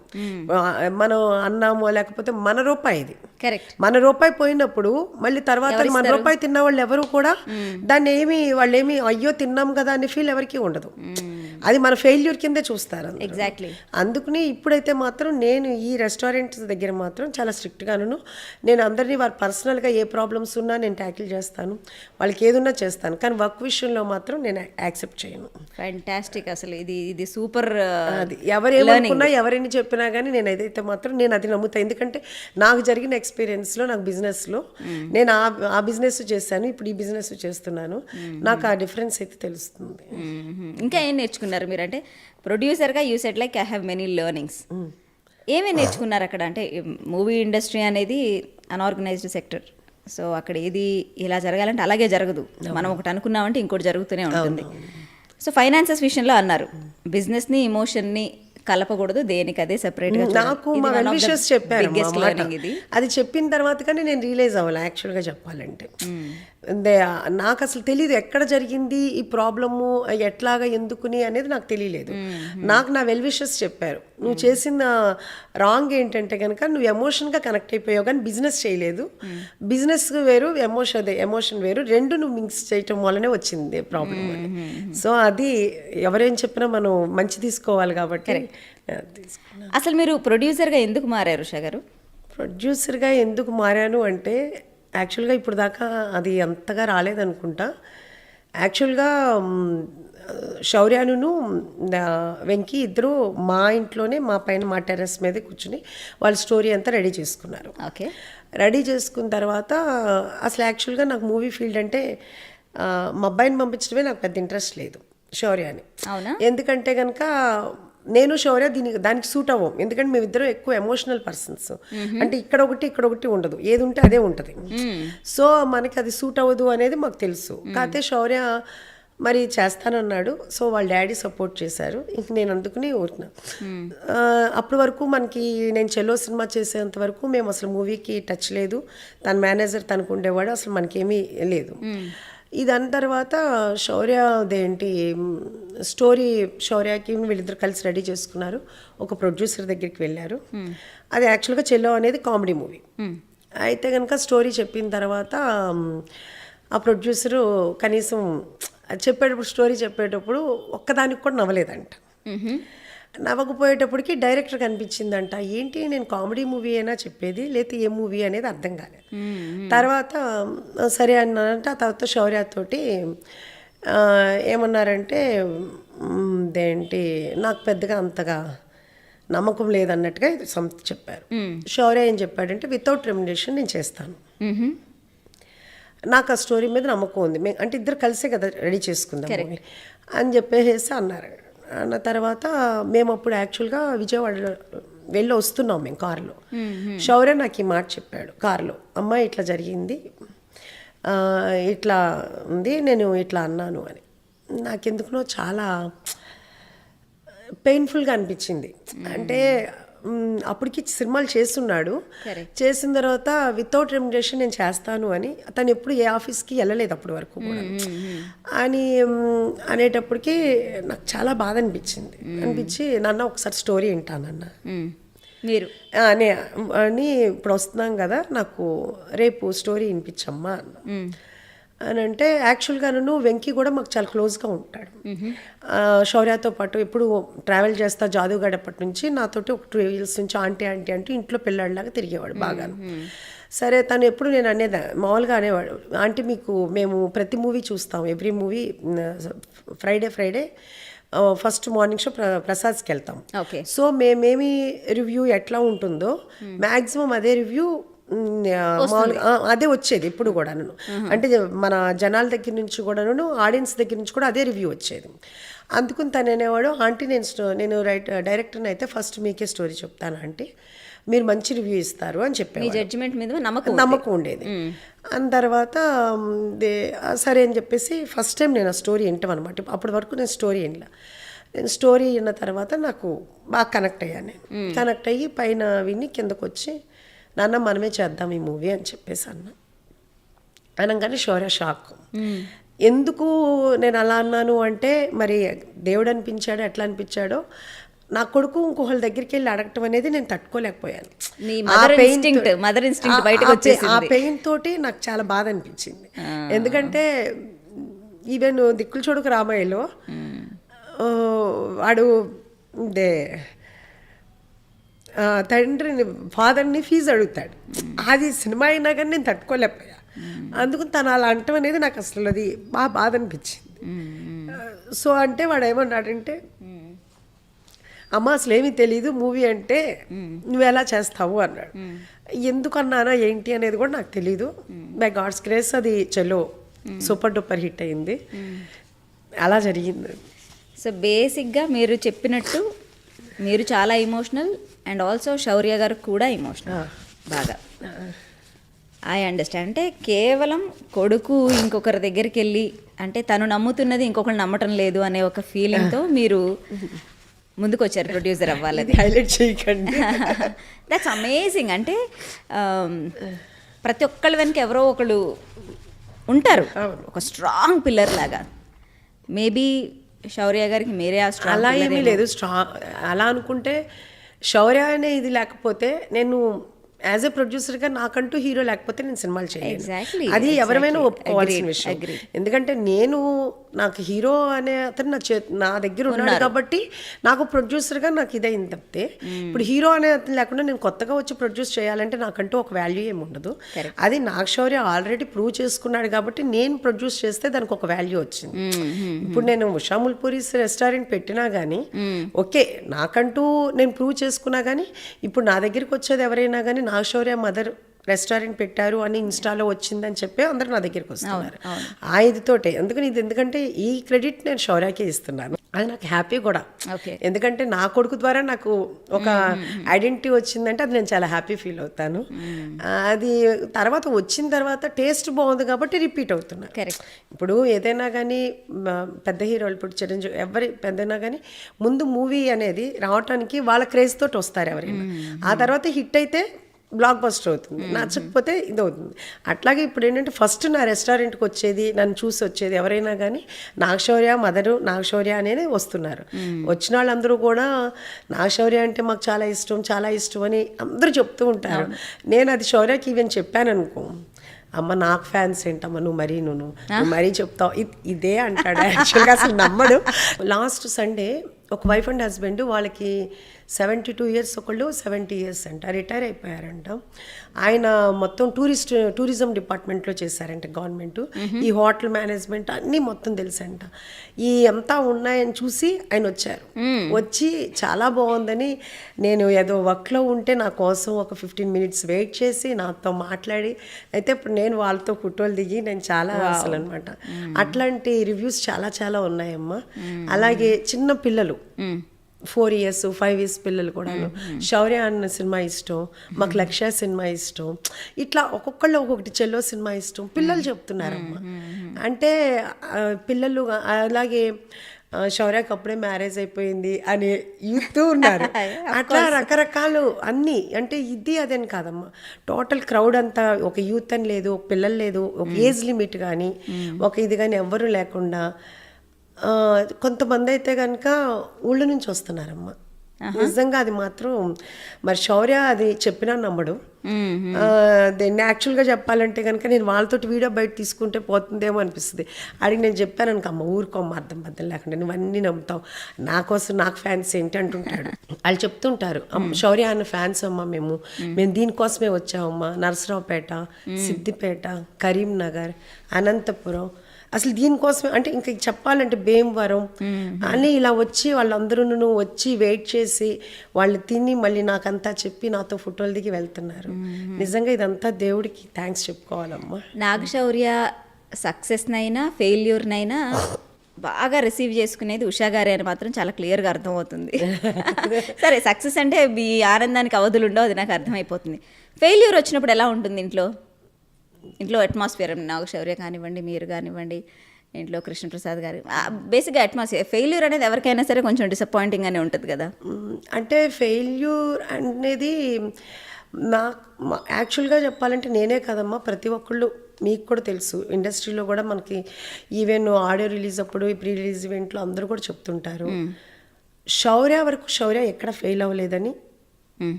మనం అన్నామో లేకపోతే మన రూపాయి ఇది, కరెక్ట్. మన రూపాయి పోయినప్పుడు మళ్ళీ తర్వాత మన రూపాయి తిన్న వాళ్ళు ఎవరు కూడా దాన్ని వాళ్ళేమి అయ్యో తిన్నాం కదా అనే ఫీల్ ఎవరికి ఉండదు. అది మన ఫెయిల్యూర్ కిందే చూస్తారు. ఎగ్జాక్ట్లీ. అందుకని ఇప్పుడైతే మాత్రం నేను ఈ రెస్టారెంట్స్ దగ్గర మాత్రం చాలా స్ట్రిక్ట్గాను నేను అందరినీ వారు పర్సనల్గా ఏ ప్రాబ్లమ్స్ ఉన్నా నేను ట్యాకిల్ చేస్తాను, వాళ్ళకి ఏదున్నా చేస్తాను. కానీ వర్క్ విషయంలో మాత్రం నేను యాక్సెప్ట్ చేయను. ఫ్యాంటాస్టిక్. అసలు ఇది సూపర్. అది ఎవరేమనుకున్నా ఎవరైనా చెప్పినా కానీ నేను ఏదైతే మాత్రం నేను అది నమ్ముతాను. ఎందుకంటే నాకు జరిగిన ఎక్స్పీరియన్స్లో, నాకు బిజినెస్లో నేను ఆ బిజినెస్ చేశాను, ఇప్పుడు ఈ బిజినెస్ చేస్తున్నాను. నాకు ఆ డిఫరెన్స్ అయితే తెలుస్తుంది. ఇంకా ఏం నేర్చుకున్నారు మీరు? అంటే ప్రొడ్యూసర్గా you said like I have many learnings. ఏమేమి నేర్చుకున్నారు అక్కడ? అంటే మూవీ ఇండస్ట్రీ అనేది అన్ఆర్గనైజ్డ్ సెక్టర్. సో అక్కడ ఏది ఇలా జరగాలంటే అలాగే జరగదు. మనం ఒకటి అనుకున్నామంటే ఇంకోటి జరుగుతూనే ఉంటుంది. సో ఫైనాన్సెస్ విషయంలో అన్నారు, బిజినెస్ని ఎమోషన్ని కలపకూడదు, దేనికి అదే సెపరేట్గా. నాకు మా వెల్విషర్స్ చెప్పారు అది చెప్పిన తర్వాత కానీ నేను రియలైజ్ అవ్వాలి యాక్చువల్గా చెప్పాలంటే. నాకు అసలు తెలియదు ఎక్కడ జరిగింది ఈ ప్రాబ్లము, ఎట్లాగా ఎందుకుని అనేది నాకు తెలియలేదు. నాకు నా వెల్విషర్స్ చెప్పారు, నువ్వు చేసిన రాంగ్ ఏంటంటే కనుక నువ్వు ఎమోషన్గా కనెక్ట్ అయిపోయావు కానీ బిజినెస్ చేయలేదు. బిజినెస్ వేరు, ఎమోషన్ వేరు, రెండు నువ్వు మిక్స్ చేయటం వల్లనే వచ్చింది ప్రాబ్లం అని. సో అది ఎవరేం చెప్పినా మనం మంచి తీసుకోవాలి కాబట్టి. అసలు మీరు ప్రొడ్యూసర్గా ఎందుకు మారారు ఉషా గారు? ప్రొడ్యూసర్గా ఎందుకు మారాను అంటే యాక్చువల్గా ఇప్పుడు దాకా అది అంతగా రాలేదనుకుంటా. యాక్చువల్గా శౌర్యాను వెంకీ ఇద్దరు మా ఇంట్లోనే మా పైన మా టెర్రస్ మీద కూర్చుని వాళ్ళ స్టోరీ అంతా రెడీ చేసుకున్నారు. ఓకే. రెడీ చేసుకున్న తర్వాత అసలు యాక్చువల్గా నాకు మూవీ ఫీల్డ్ అంటే మా అబ్బాయిని పంపించడమే నాకు పెద్ద ఇంట్రెస్ట్ లేదు, శౌర్యాని. అవునా? ఎందుకంటే కనుక నేను శౌర్య దానికి సూట్ అవ్వం. ఎందుకంటే మేమిద్దరం ఎక్కువ ఎమోషనల్ పర్సన్స్. అంటే ఇక్కడ ఒకటి ఉండదు, ఏది ఉంటే అదే ఉంటుంది. సో మనకి అది సూట్ అవ్వదు అనేది మాకు తెలుసు. కాకపోతే శౌర్య మరి చేస్తానన్నాడు. సో వాళ్ళ డాడీ సపోర్ట్ చేశారు. ఇంక నేను అందుకుని ఊరిన. అప్పటి వరకు మనకి నేను చెల్లో సినిమా చేసేంత వరకు మేము అసలు మూవీకి టచ్ లేదు. తన మేనేజర్ తనకు ఉండేవాడు, అసలు మనకేమీ లేదు. ఇదాని తర్వాత శౌర్యదేంటి స్టోరీ, శౌర్యకి వీళ్ళిద్దరు కలిసి రెడీ చేసుకున్నారు. ఒక ప్రొడ్యూసర్ దగ్గరికి వెళ్ళారు. అది యాక్చువల్గా చెల్లో అనేది కామెడీ మూవీ. అయితే కనుక స్టోరీ చెప్పిన తర్వాత ఆ ప్రొడ్యూసరు కనీసం చెప్పేటప్పుడు, స్టోరీ చెప్పేటప్పుడు ఒక్కదానికి కూడా నవ్వలేదంట. నవ్వకపోయేటప్పటికి డైరెక్టర్ కనిపించిందంట, ఏంటి నేను కామెడీ మూవీ అయినా చెప్పేది, లేకపోతే ఏ మూవీ అనేది అర్థం కాలేదు. తర్వాత సరే అన్నానంటే ఆ తర్వాత శౌర్యతోటి ఏమన్నారంటే ఏంటి నాకు పెద్దగా అంతగా నమ్మకం లేదన్నట్టుగా చెప్పారు. శౌర్య ఏం చెప్పాడంటే వితౌట్ రెమ్యునరేషన్ నేను చేస్తాను, నాకు ఆ స్టోరీ మీద నమ్మకం ఉంది, అంటే ఇద్దరు కలిసే కదా రెడీ చేసుకుందాం అని చెప్పేసి అన్నారు. అన్న తర్వాత మేము అప్పుడు యాక్చువల్గా విజయవాడలో వెళ్ళి వస్తున్నాం మేము కారులో. శౌర్య నాకు ఈ మాట చెప్పాడు కారులో, అమ్మాయి ఇట్లా జరిగింది, ఇట్లా ఉంది, నేను ఇట్లా అన్నాను అని. నాకెందుకునో చాలా పెయిన్ఫుల్గా అనిపించింది. అంటే అప్పటికి సినిమాలు చేస్తున్నాడు, చేసిన తర్వాత వితౌట్ రెమ్యునరేషన్ నేను చేస్తాను అని. తను ఎప్పుడు ఏ ఆఫీస్కి వెళ్ళలేదు అప్పటి వరకు కూడా అని అనేటప్పటికి నాకు చాలా బాధ అనిపించి నాన్న ఒకసారి స్టోరీ వింటానన్న మీరు అని, ఇప్పుడు వస్తున్నాం కదా నాకు రేపు స్టోరీ వినిపించమ్మా అన్న. అని అంటే యాక్చువల్గా నన్ను వెంకీ కూడా మాకు చాలా క్లోజ్గా ఉంటాడు. శౌర్యతో పాటు ఎప్పుడు ట్రావెల్ చేస్తా జాదుగాడ్ అప్పటి నుంచి నాతోటి ఒక 2 years నుంచి ఆంటీ అంటూ ఇంట్లో పిల్లాడిలాగా తిరిగేవాడు బాగా. సరే తను ఎప్పుడు నేను అనేది మామూలుగా అనేవాడు, ఆంటీ మీకు మేము ప్రతి మూవీ చూస్తాం, every movie Friday first morning show ప్రసాద్కి వెళ్తాం. సో మేమేమి రివ్యూ ఎట్లా ఉంటుందో మ్యాక్సిమం అదే రివ్యూ అదే వచ్చేది ఇప్పుడు కూడాను. అంటే మన జనాల దగ్గర నుంచి కూడాను, ఆడియన్స్ దగ్గర నుంచి కూడా అదే రివ్యూ వచ్చేది. అందుకుని తను అనేవాడు, ఆంటీ నేను డైరెక్టర్ని అయితే ఫస్ట్ మీకే స్టోరీ చెప్తాను ఆంటీ, మీరు మంచి రివ్యూ ఇస్తారు అని చెప్పారు. జడ్జిమెంట్ మీద నమ్మకం ఉండేది. అని తర్వాత సరే అని చెప్పేసి ఫస్ట్ టైం నేను ఆ స్టోరీ వింటాం అనమాట. అప్పటి వరకు నేను స్టోరీ వినలా. నేను స్టోరీ విన్న తర్వాత నాకు బాగా కనెక్ట్ అయ్యాను. నేను కనెక్ట్ అయ్యి పైన విని కిందకు వచ్చి నాన్న మనమే చేద్దాం ఈ మూవీ అని చెప్పేసి అనగానే శౌర్య షాక్. ఎందుకు నేను అలా అన్నాను అంటే మరి దేవుడు అనిపించాడో ఎట్లా అనిపించాడో, నా కొడుకు ఇంకొకళ్ళ దగ్గరికి వెళ్ళి అడగటం అనేది నేను తట్టుకోలేకపోయాను. ఆ పెయిన్ తోటి నాకు చాలా బాధ అనిపించింది. ఎందుకంటే ఈవెన్ దిక్కులు చూడకు రామయ్యలో వాడు తండ్రిని ఫాదర్ని ఫీజు అడుగుతాడు. అది సినిమా అయినా కానీ నేను తట్టుకోలేకపోయా. అందుకు తను అలా అంటం అనేది నాకు అసలు అది బాగా బాధ అనిపించింది. సో అంటే వాడు ఏమన్నాడంటే, అమ్మ అసలు ఏమీ తెలీదు మూవీ అంటే, నువ్వు ఎలా చేస్తావు అన్నాడు. ఎందుకన్నానా ఏంటి అనేది కూడా నాకు తెలీదు. బై గాడ్స్ గ్రేస్ అది చలో సూపర్ డూపర్ హిట్ అయింది. అలా జరిగింది. సో బేసిక్గా మీరు చెప్పినట్టు మీరు చాలా ఇమోషనల్ అండ్ ఆల్సో శౌర్య గారు కూడా ఇమోషనల్ బాగా. I understand. అంటే కేవలం కొడుకు ఇంకొకరి దగ్గరికి వెళ్ళి అంటే తను నమ్ముతున్నది ఇంకొకరు నమ్మటం లేదు అనే ఒక ఫీలింగ్తో మీరు ముందుకు వచ్చారు ప్రొడ్యూసర్ అవ్వాలని. హైలైట్ చేయకండి. That's amazing. అంటే ప్రతి ఒక్కళ్ళ వెనక ఎవరో ఒకళ్ళు ఉంటారు, ఒక స్ట్రాంగ్ పిల్లర్ లాగా. మేబీ శౌర్య గారికి మీరే ఆ స్ట్రాంగ్. అలా ఏమీ లేదు. అలా అనుకుంటే శౌర్య అనే ఇది లేకపోతే నేను యాజ్ ఎ ప్రొడ్యూసర్గా నాకంటూ హీరో లేకపోతే నేను సినిమాలు చేయలేను. అది ఎవరైనా ఒప్పుకోవాల్సిన విషయం. ఎందుకంటే నాకు హీరో అనే అతను నా దగ్గర ఉన్నాడు కాబట్టి నాకు ప్రొడ్యూసర్గా నాకు ఇదైంది తప్పితే, ఇప్పుడు హీరో అనే అతను లేకుండా నేను కొత్తగా వచ్చి ప్రొడ్యూస్ చేయాలంటే నాకంటూ ఒక వాల్యూ ఏమి ఉండదు. అది నాగ్ శౌర్య ఆల్రెడీ ప్రూవ్ చేసుకున్నాడు కాబట్టి నేను ప్రొడ్యూస్ చేస్తే దానికి ఒక వాల్యూ వచ్చింది. ఇప్పుడు నేను ఉషా ముల్పూరీస్ రెస్టారెంట్ పెట్టినా కానీ ఓకే, నాకంటూ నేను ప్రూవ్ చేసుకున్నా కానీ ఇప్పుడు నా దగ్గరికి వచ్చేది ఎవరైనా కానీ నాగ్ శౌర్య మదర్ రెస్టారెంట్ పెట్టారు అని ఇన్స్టాలో వచ్చిందని చెప్పి అందరూ నా దగ్గరికి వస్తున్నారు ఆ ఇదితోటే. ఎందుకంటే ఈ క్రెడిట్ నేను శౌర్యకే ఇస్తున్నాను. అది నాకు హ్యాపీ కూడా. ఎందుకంటే నా కొడుకు ద్వారా నాకు ఒక ఐడెంటిటీ వచ్చిందంటే అది నేను చాలా హ్యాపీ ఫీల్ అవుతాను. అది తర్వాత వచ్చిన తర్వాత టేస్ట్ బాగుంది కాబట్టి రిపీట్ అవుతున్నా. ఇప్పుడు ఏదైనా కానీ పెద్ద హీరోలు, ఇప్పుడు చిరంజీవి ఎవరి పెద్దైనా కానీ ముందు మూవీ అనేది రావటానికి వాళ్ళ క్రేజ్ తోటి వస్తారు ఎవరైనా. ఆ తర్వాత హిట్ అయితే బ్లాక్ బస్టర్ అవుతుంది, నచ్చకపోతే ఇది అవుతుంది. అట్లాగే ఇప్పుడు ఏంటంటే ఫస్ట్ నా రెస్టారెంట్కి వచ్చేది, నన్ను చూసి వచ్చేది ఎవరైనా కానీ నాగ్ శౌర్య మదరు నాగ్ శౌర్య అనేది వస్తున్నారు. వచ్చిన వాళ్ళందరూ కూడా నాగ్ శౌర్య అంటే మాకు చాలా ఇష్టం అని అందరూ చెప్తూ ఉంటారు. నేను అది శౌర్యకి ఈవెన్ చెప్పాను అనుకో, అమ్మ నాకు ఫ్యాన్స్ ఏంటమ్మా నువ్వు మరీ చెప్తావు ఇదే అంటాడు. యాక్చువల్గా అసలు నమ్మడు. లాస్ట్ సండే ఒక వైఫ్ అండ్ హస్బెండ్, వాళ్ళకి 72 years, ఒకళ్ళు 70 years అంట, రిటైర్ అయిపోయారంట. ఆయన మొత్తం టూరిజం డిపార్ట్మెంట్లో చేశారంట గవర్నమెంట్. ఈ హోటల్ మేనేజ్మెంట్ అన్నీ మొత్తం తెలుసంట. ఈ అంతా ఉన్నాయని చూసి ఆయన వచ్చారు. వచ్చి చాలా బాగుందని, నేను ఏదో వర్క్లో ఉంటే నా కోసం ఒక 15 minutes వెయిట్ చేసి నాతో మాట్లాడి, అయితే ఇప్పుడు నేను వాళ్ళతో ఫోటోలు దిగి నేను చాలా అసలు అనమాట. అట్లాంటి రివ్యూస్ చాలా చాలా ఉన్నాయమ్మా. అలాగే చిన్న పిల్లలు 4 years 5 years పిల్లలు కూడా శౌర్య అన్న సినిమా ఇష్టం, మాకు లక్ష్య సినిమా ఇష్టం, ఇట్లా ఒక్కొక్కళ్ళు ఒక్కొక్కటి చెల్లో సినిమా ఇష్టం పిల్లలు చెప్తున్నారమ్మా. అంటే పిల్లలు అలాగే శౌర్యకి అప్పుడే మ్యారేజ్ అయిపోయింది అని యూత్ ఉన్నారు. అట్లా రకరకాలు అన్నీ. అంటే ఇది అదని కాదమ్మా, టోటల్ క్రౌడ్ అంతా ఒక యూత్ అని లేదు, ఒక పిల్లలు లేదు, ఒక ఏజ్ లిమిట్ కానీ ఒక ఇది కానీ ఎవ్వరూ లేకుండా కొంతమంది అయితే కనుక ఊళ్ళ నుంచి వస్తున్నారమ్మా. నిజంగా అది మాత్రం మరి శౌర్య అది చెప్పినా నమ్మడు. దీన్ని యాక్చువల్గా చెప్పాలంటే కనుక నేను వాళ్ళతో వీడియో బయట తీసుకుంటే పోతుందేమో అనిపిస్తుంది. అడిగి నేను చెప్పాను అనుకో, అమ్మ ఊరుకోమ్మ అర్థం లేకుండా నువ్వు అన్నీ నమ్ముతావు, నా కోసం నాకు ఫ్యాన్స్ ఏంటి అంటుంటాడు. వాళ్ళు చెప్తుంటారు, శౌర్య అన్న ఫ్యాన్స్ అమ్మ మేము దీనికోసమే వచ్చామమ్మా. నరసరావుపేట, సిద్దిపేట, కరీంనగర్, అనంతపురం, అసలు దీనికోసమే అంటే ఇంకా చెప్పాలంటే భీమవరం అని ఇలా వచ్చి వాళ్ళందరూ వచ్చి వెయిట్ చేసి వాళ్ళు తిని మళ్ళీ నాకంతా చెప్పి నాతో ఫోటోలు దిగి వెళ్తున్నారు. నిజంగా ఇదంతా దేవుడికి థ్యాంక్స్ చెప్పుకోవాలమ్మా. నాగ్ శౌర్య సక్సెస్నైనా ఫెయిల్యూర్నైనా బాగా రిసీవ్ చేసుకునేది ఉషా గారే అని మాత్రం చాలా క్లియర్గా అర్థమవుతుంది. సరే, సక్సెస్ అంటే మీ ఆనందానికి అవధులు ఉండవు, అది నాకు అర్థమైపోతుంది. ఫెయిల్యూర్ వచ్చినప్పుడు ఎలా ఉంటుంది ఇంట్లో అట్మాస్ఫియర్? నాగ్ శౌర్య కానివ్వండి, మీరు కానివ్వండి, ఇంట్లో కృష్ణప్రసాద్ గారు బేసిక్గా అట్మాస్ఫియర్ ఫెయిల్యూర్ అనేది ఎవరికైనా సరే కొంచెం డిసప్పాయింటింగ్గానే ఉంటుంది కదా. అంటే ఫెయిల్యూర్ అనేది యాక్చువల్గా చెప్పాలంటే నేనే కదమ్మా, ప్రతి ఒక్కళ్ళు మీకు కూడా తెలుసు, ఇండస్ట్రీలో కూడా మనకి ఈవెన్ ఆడియో రిలీజ్ అప్పుడు ప్రీ రిలీజ్ ఈవెంట్లో అందరూ కూడా చెప్తుంటారు, శౌర్య వరకు శౌర్య ఎక్కడ ఫెయిల్ అవ్వలేదని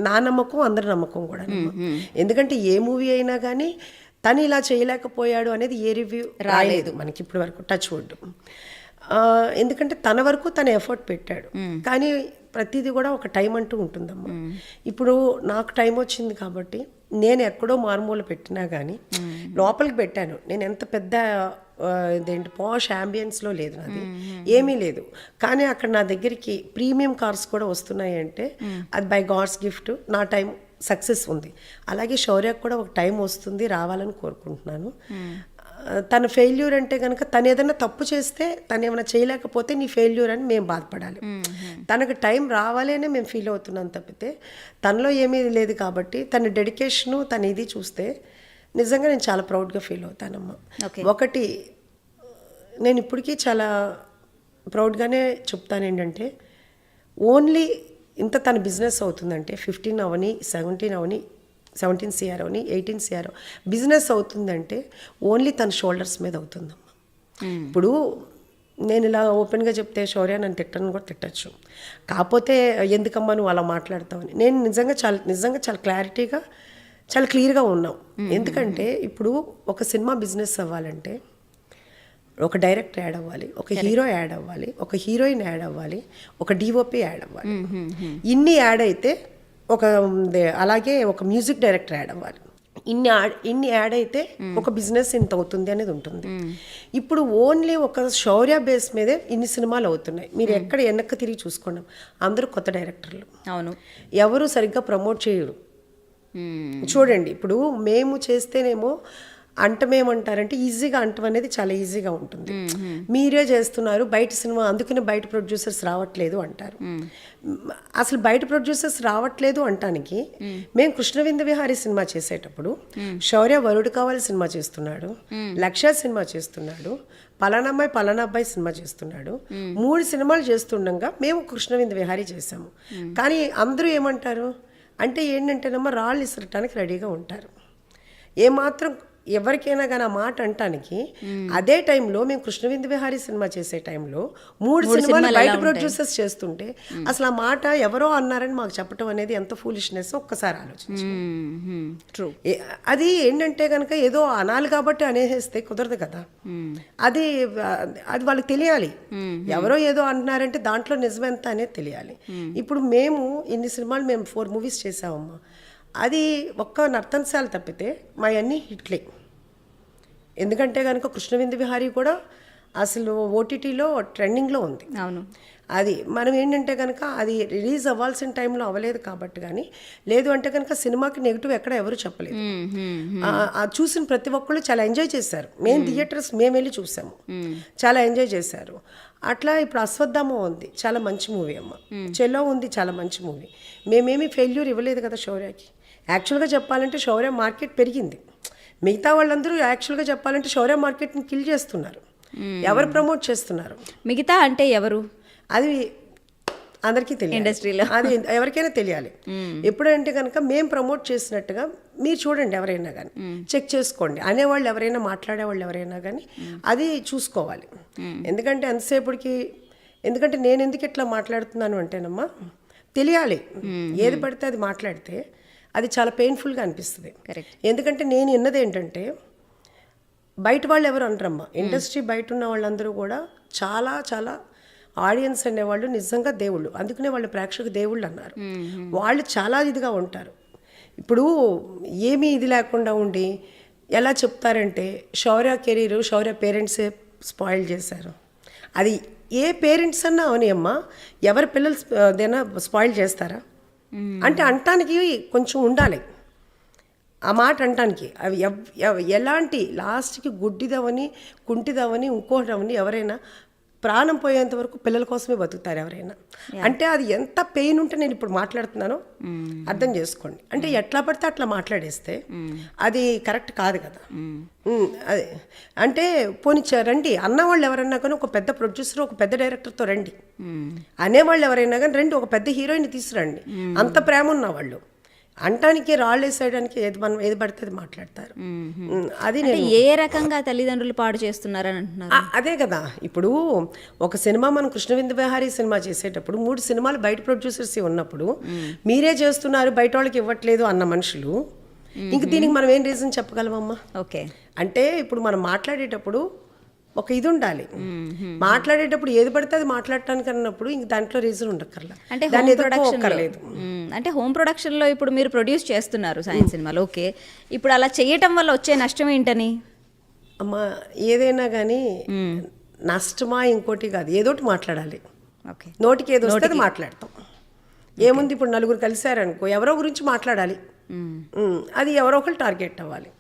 నా నమ్మకం, అందరి నమ్మకం కూడా. ఎందుకంటే ఏ మూవీ అయినా కానీ తను ఇలా చేయలేకపోయాడు అనేది ఏ రివ్యూ రాలేదు మనకి ఇప్పటి వరకు, టచ్ వుడ్. ఎందుకంటే తన వరకు తన ఎఫర్ట్ పెట్టాడు. కానీ ప్రతిదీ కూడా ఒక టైం అంటూ ఉంటుందమ్మా. ఇప్పుడు నాకు టైం వచ్చింది కాబట్టి నేను ఎక్కడో మారుమూల పెట్టినా కానీ లోపలికి పెట్టాను. నేను ఎంత పెద్ద ఇదేంటి పాష్ అంబియన్స్లో లేదు, నాది ఏమీ లేదు. కానీ అక్కడ నా దగ్గరికి ప్రీమియం కార్స్ కూడా వస్తున్నాయి అంటే అది బై గాడ్స్ గిఫ్ట్. నా టైం సక్సెస్ ఉంది. అలాగే శౌర్యకు కూడా ఒక టైం వస్తుంది, రావాలని కోరుకుంటున్నాను. తన ఫెయిల్యూర్ అంటే కనుక తను ఏదైనా తప్పు చేస్తే, తను ఏమైనా చేయలేకపోతే నీ ఫెయిల్యూర్ అని మేము బాధపడాలి. తనకు టైం రావాలి అని మేము ఫీల్ అవుతున్నాం తప్పితే తనలో ఏమీ లేదు. కాబట్టి తన డెడికేషను, తన ఇది చూస్తే నిజంగా నేను చాలా ప్రౌడ్గా ఫీల్ అవుతానమ్మా. ఒకటి నేను ఇప్పటికీ చాలా ప్రౌడ్గానే చెప్తాను ఏంటంటే, ఓన్లీ ఇంత తన బిజినెస్ అవుతుందంటే 15 అవని 17 అవని 17 CR అవని 18 CR బిజినెస్ అవుతుందంటే ఓన్లీ తన షోల్డర్స్ మీద అవుతుందమ్మా. ఇప్పుడు నేను ఇలా ఓపెన్గా చెప్తే శౌర్య నన్ను తిట్టను కూడా తిట్టచ్చు, కాకపోతే ఎందుకమ్మా నువ్వు అలా మాట్లాడతావని. నేను నిజంగా చాలా క్లారిటీగా చాలా క్లియర్గా ఉన్నాం. ఎందుకంటే ఇప్పుడు ఒక సినిమా బిజినెస్ అవ్వాలంటే ఒక డైరెక్టర్ యాడ్ అవ్వాలి, ఒక హీరో యాడ్ అవ్వాలి, ఒక హీరోయిన్ యాడ్ అవ్వాలి, ఒక డిఓపి యాడ్ అవ్వాలి. ఇన్ని యాడ్ అయితే అలాగే ఒక మ్యూజిక్ డైరెక్టర్ యాడ్ అవ్వాలి. ఇన్ని యాడ్ అయితే ఒక బిజినెస్ ఇంత అవుతుంది అనేది ఉంటుంది. ఇప్పుడు ఓన్లీ ఒక శౌర్య బేస్ మీదే ఇన్ని సినిమాలు అవుతున్నాయి. మీరు ఎక్కడ వెనక్కి తిరిగి చూసుకోండి, అందరూ కొత్త డైరెక్టర్లు. అవును, ఎవరు సరిగ్గా ప్రమోట్ చేయరు. చూడండి, ఇప్పుడు మేము చేస్తేనేమో అంటమేమంటారంటే ఈజీగా అంటం అనేది చాలా ఈజీగా ఉంటుంది. మీరే చేస్తున్నారు బయట సినిమా, అందుకనే బయట ప్రొడ్యూసర్స్ రావట్లేదు అంటారు. అసలు బయట ప్రొడ్యూసర్స్ రావట్లేదు అంటానికి మేము కృష్ణవింద విహారీ సినిమా చేసేటప్పుడు శౌర్య వరుడు కావాలి సినిమా చేస్తున్నాడు, లక్ష్య సినిమా చేస్తున్నాడు, పలానా అబ్బాయి సినిమా చేస్తున్నాడు. 3 సినిమాలు చేస్తుండగా మేము కృష్ణవింద విహారీ చేసాము. కానీ అందరూ ఏమంటారు అంటే ఏంటంటేనమ్మా, రాళ్ళు ఇసరటానికి రెడీగా ఉంటారు. ఏమాత్రం ఎవరికైనా కానీ ఆ మాట అంటానికి. అదే టైంలో మేము కృష్ణవింద విహారీ సినిమా చేసే టైంలో 3 సినిమాలు బయట ప్రొడ్యూసర్స్ చేస్తుంటే అసలు ఆ మాట ఎవరో అన్నారని మాకు చెప్పడం అనేది ఎంత ఫూలిష్నెస్ ఒక్కసారి ఆలోచించు. అది ఏంటంటే కనుక ఏదో అనాలి కాబట్టి అనేస్తే కుదరదు కదా. అది వాళ్ళకి తెలియాలి. ఎవరో ఏదో అంటున్నారంటే దాంట్లో నిజమెంత అనేది తెలియాలి. ఇప్పుడు మేము ఇన్ని సినిమాలు మేము 4 మూవీస్ చేసామమ్మా. అది ఒక్క నర్తనశాల తప్పితే మా అన్నీ హిట్లే. ఎందుకంటే కనుక కృష్ణవింద విహారీ కూడా అసలు ఓటీటీలో ట్రెండింగ్లో ఉంది. అవును, అది మనం ఏంటంటే కనుక అది రిలీజ్ అవ్వాల్సిన టైంలో అవ్వలేదు కాబట్టి. కానీ లేదు అంటే కనుక సినిమాకి నెగిటివ్ ఎక్కడ ఎవరు చెప్పలేదు. చూసిన ప్రతి ఒక్కళ్ళు చాలా ఎంజాయ్ చేశారు. మేము వెళ్ళి చూసాము, చాలా ఎంజాయ్ చేశారు. అట్లా ఇప్పుడు అశ్వత్థామ ఉంది, చాలా మంచి మూవీ అమ్మ. చెల్లో ఉంది, చాలా మంచి మూవీ. మేమేమి ఫెయిల్యూర్ ఇవ్వలేదు కదా శౌర్యకి. యాక్చువల్గా చెప్పాలంటే శౌర్య మార్కెట్ పెరిగింది. మిగతా వాళ్ళందరూ యాక్చువల్గా చెప్పాలంటే శౌర్య మార్కెట్ని కిల్ చేస్తున్నారు. ఎవరు ప్రమోట్ చేస్తున్నారు? మిగతా అంటే ఎవరు? అది అందరికీ తెలియదు ఇండస్ట్రీలో. అది ఎవరికైనా తెలియాలి. ఎప్పుడంటే కనుక మేము ప్రమోట్ చేసినట్టుగా మీరు చూడండి, ఎవరైనా కానీ చెక్ చేసుకోండి. అనేవాళ్ళు ఎవరైనా, మాట్లాడేవాళ్ళు ఎవరైనా కానీ అది చూసుకోవాలి. ఎందుకంటే ఎందుకంటే నేను ఎందుకు ఇట్లా మాట్లాడుతున్నాను అంటేనమ్మా, తెలియాలి. ఏది పడితే అది మాట్లాడితే అది చాలా పెయిన్ఫుల్గా అనిపిస్తుంది. ఎందుకంటే నేను విన్నది ఏంటంటే, బయట వాళ్ళు ఎవరు అంటారమ్మా, ఇండస్ట్రీ బయట ఉన్న వాళ్ళందరూ కూడా చాలా చాలా ఆడియన్స్ అనేవాళ్ళు నిజంగా దేవుళ్ళు. అందుకనే వాళ్ళు ప్రేక్షక దేవుళ్ళు అన్నారు. వాళ్ళు చాలా ఇదిగా ఉంటారు. ఇప్పుడు ఏమీ ఇది లేకుండా ఉండి ఎలా చెప్తారంటే శౌర్య కెరీర్ శౌర్య పేరెంట్సే స్పాయిల్ చేశారు. అది ఏ పేరెంట్స్ అన్నా అవని అమ్మా, ఎవరి పిల్లలు ఏదైనా స్పాయిల్ చేస్తారా అంటే అంటానికి కొంచెం ఉండాలి. ఆ మాట అంటానికి అవి ఎలాంటి లాస్ట్కి గుడ్డిదవని, కుంటిదవని, ఇంకోటవని ఎవరైనా ప్రాణం పోయేంత వరకు పిల్లల కోసమే బతుకుతారు ఎవరైనా. అంటే అది ఎంత పెయిన్ ఉంటే నేను ఇప్పుడు మాట్లాడుతున్నానో అర్థం చేసుకోండి. అంటే ఎట్లా పడితే అట్లా మాట్లాడేస్తే అది కరెక్ట్ కాదు కదా. అదే అంటే పోనీ రండి అన్నవాళ్ళు ఎవరైనా కానీ ఒక పెద్ద ప్రొడ్యూసర్ ఒక పెద్ద డైరెక్టర్తో రండి, అనేవాళ్ళు ఎవరైనా కానీ రండి, ఒక పెద్ద హీరోయిన్ తీసుకురండి. అంత ప్రేమ ఉన్నవాళ్ళు అంటానికి రాళ్ళు వేసేయడానికి ఏది పడితే అది మాట్లాడతారు. అది ఏ రకంగా తల్లిదండ్రులు పాడు చేస్తున్నారని అంటున్నారు. అదే కదా, ఇప్పుడు ఒక సినిమా మనం కృష్ణవింద విహారీ సినిమా చేసేటప్పుడు 3 సినిమాలు బయట ప్రొడ్యూసర్స్ ఉన్నప్పుడు మీరే చేస్తున్నారు బయట వాళ్ళకి ఇవ్వట్లేదు అన్న మనుషులు ఇంక దీనికి మనం ఏం రీజన్ చెప్పగలమమ్మా? ఓకే, అంటే ఇప్పుడు మనం మాట్లాడేటప్పుడు ఒక ఇది ఉండాలి. మాట్లాడేటప్పుడు ఏది పడితే అది మాట్లాడటానికి అన్నప్పుడు ఇంక దాంట్లో రీజన్ ఉండక్కర్లా, అంటే దాన్ని ఎదుర్కోక్కర్లేదు. అంటే హోమ్ ప్రొడక్షన్లో ఇప్పుడు మీరు ప్రొడ్యూస్ చేస్తున్నారు సైన్స్ సినిమాలు, ఓకే. ఇప్పుడు అలా చేయటం వల్ల వచ్చే నష్టం ఏంటని? అమ్మా ఏదైనా కానీ నష్టమా ఇంకోటి కాదు, ఏదోటి మాట్లాడాలి. ఓకే, నోటికి ఏదో వస్తే అది మాట్లాడతాం. ఏముంది, ఇప్పుడు నలుగురు కలిశారనుకో ఎవరో గురించి మాట్లాడాలి, అది ఎవరో ఒకరు టార్గెట్ అవ్వాలి.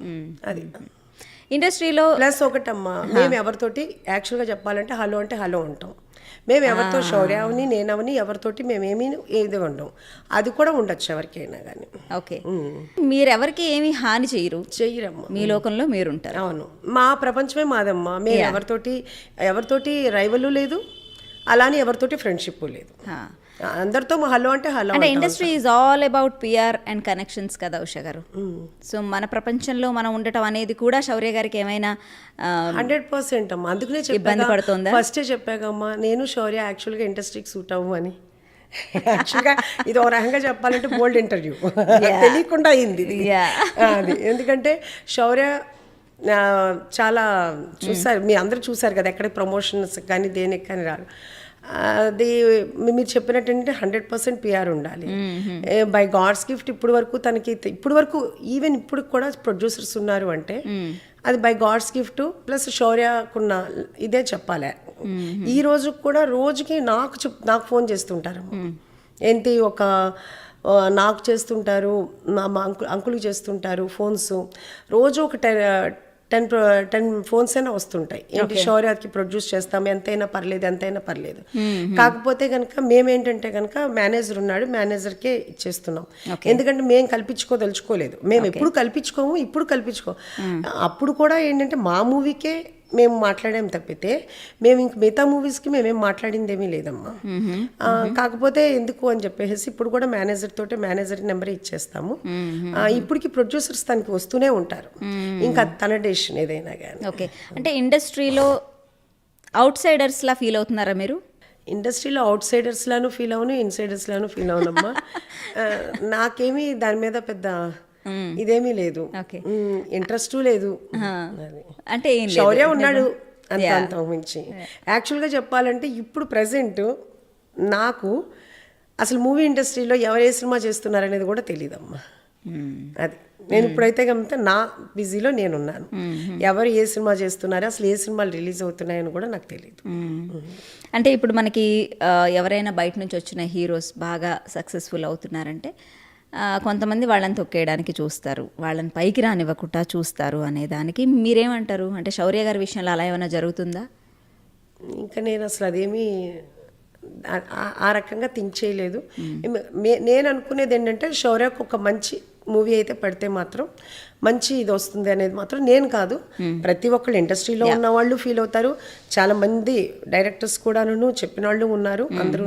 అది ఇండస్ట్రీలో ప్లస్ ఒకటమ్మా, మేము ఎవరితోటి యాక్చువల్గా చెప్పాలంటే హలో అంటే హలో ఉంటాం. మేము ఎవరితో శౌర్య అవని నేనవని ఎవరితోటి మేమేమీ ఏది ఉండం, అది కూడా ఉండొచ్చు ఎవరికైనా కానీ. ఓకే, మీరెవరికి ఏమీ హాని చెయ్యరమ్మా, మీ లోకంలో మీరుంటారు. అవును, మా ప్రపంచమే మాదమ్మా. మేము ఎవరితోటి రైవలు లేదు, అలానే ఎవరితోటి ఫ్రెండ్షిప్ లేదు. అందరితో హలో అంటే హలో. అంటే industry is all about PR and connections కదా ఉషా గారు. సో మన ప్రపంచంలో మనం ఉండటం అనేది కూడా శౌర్య గారికి ఏమైనా 100% అమ్మా. అందుకనే ఇబ్బంది పడుతుందా? ఫస్టే చెప్పాకమ్మా, నేను శౌర్య యాక్చువల్గా ఇండస్ట్రీకి సూట్ అవ్వు అని. యాక్చువల్గా ఇది ఒక రకంగా చెప్పాలంటే బోల్డ్ ఇంటర్వ్యూ, తెలియకుండా అయింది అది. ఎందుకంటే శౌర్య చాలా చూసారు, మీ అందరూ చూసారు కదా, ఎక్కడ ప్రమోషన్స్ కానీ దేనికి కానీ రారు. అది మీరు చెప్పినట్టు 100% పిఆర్ ఉండాలి. బై గాడ్స్ గిఫ్ట్ ఇప్పుడు వరకు ఈవెన్ ఇప్పుడు కూడా ప్రొడ్యూసర్స్ ఉన్నారు అంటే అది బై గాడ్స్ గిఫ్ట్ ప్లస్ శౌర్యకున్న ఇదే చెప్పాలి. ఈ రోజు కూడా రోజుకి నాకు ఫోన్ చేస్తుంటారు. ఏంటి నాకు చేస్తుంటారు, మా అంకుల్కి చేస్తుంటారు ఫోన్స్. రోజు ఒక 10 ఫోన్స్ అయినా వస్తుంటాయి. ఏంటి, శౌర్యకి ప్రొడ్యూస్ చేస్తాం, ఎంతైనా పర్లేదు. కాకపోతే కనుక మేమేంటంటే కనుక మేనేజర్ ఉన్నాడు, మేనేజర్కే ఇచ్చేస్తున్నాం. ఎందుకంటే మేము కల్పించుకోదలుచుకోలేదు, మేము ఎప్పుడు కల్పించుకోము, ఇప్పుడు అప్పుడు కూడా ఏంటంటే మా మూవీకే మేము మాట్లాడాం తప్పితే మేము ఇంక మిగతా మూవీస్కి మేమేం మాట్లాడింది ఏమీ లేదమ్మా. కాకపోతే ఎందుకు అని చెప్పేసి ఇప్పుడు కూడా మేనేజర్ నెంబర్ ఇచ్చేస్తాము. ఇప్పటికి ప్రొడ్యూసర్స్ తనకి వస్తూనే ఉంటారు, ఇంకా తన డెసిషన్ ఏదైనా కానీ. ఓకే, అంటే ఇండస్ట్రీలో అవుట్ సైడర్స్ లా ఫీల్ అవుతున్నారా మీరు? ఇండస్ట్రీలో అవుట్ సైడర్స్ లాను ఫీల్ అవును, ఇన్సైడర్స్ లాను ఫీల్ అవునమ్మా. నాకేమీ దాని మీద పెద్ద ఇదేమీ లేదు, ఇంట్రెస్ట్ లేదు. అంటే శౌర్య ఉన్నాడు అంత మించి. యాక్చువల్గా చెప్పాలంటే ఇప్పుడు ప్రెసెంట్ నాకు అసలు మూవీ ఇండస్ట్రీలో ఎవరు ఏ సినిమా చేస్తున్నారనేది కూడా తెలియదమ్మా. అది నేను ఇప్పుడైతే గమనిస్తే నా బిజీలో నేనున్నాను. ఎవరు ఏ సినిమా చేస్తున్నారు, అసలు ఏ సినిమాలు రిలీజ్ అవుతున్నాయని కూడా నాకు తెలియదు. అంటే ఇప్పుడు మనకి ఎవరైనా బయట నుంచి వచ్చిన హీరోస్ బాగా సక్సెస్ఫుల్ అవుతున్నారంటే కొంతమంది వాళ్ళని తొక్కేయడానికి చూస్తారు, వాళ్ళని పైకి రానివ్వకుండా చూస్తారు అనే దానికి మీరేమంటారు? అంటే శౌర్య గారి విషయంలో అలా ఏమైనా జరుగుతుందా? ఇంకా నేను అసలు అదేమీ ఆ రకంగా థింక్ చేయలేదు. నేను అనుకునేది ఏంటంటే శౌర్యకు ఒక మంచి మూవీ అయితే పడితే మాత్రం మంచి ఇది వస్తుంది అనేది మాత్రం నేను కాదు, ప్రతి ఒక్కళ్ళు ఇండస్ట్రీలో ఉన్న వాళ్ళు ఫీల్ అవుతారు. చాలా మంది డైరెక్టర్స్ కూడాను చెప్పిన వాళ్ళు ఉన్నారు. అందరూ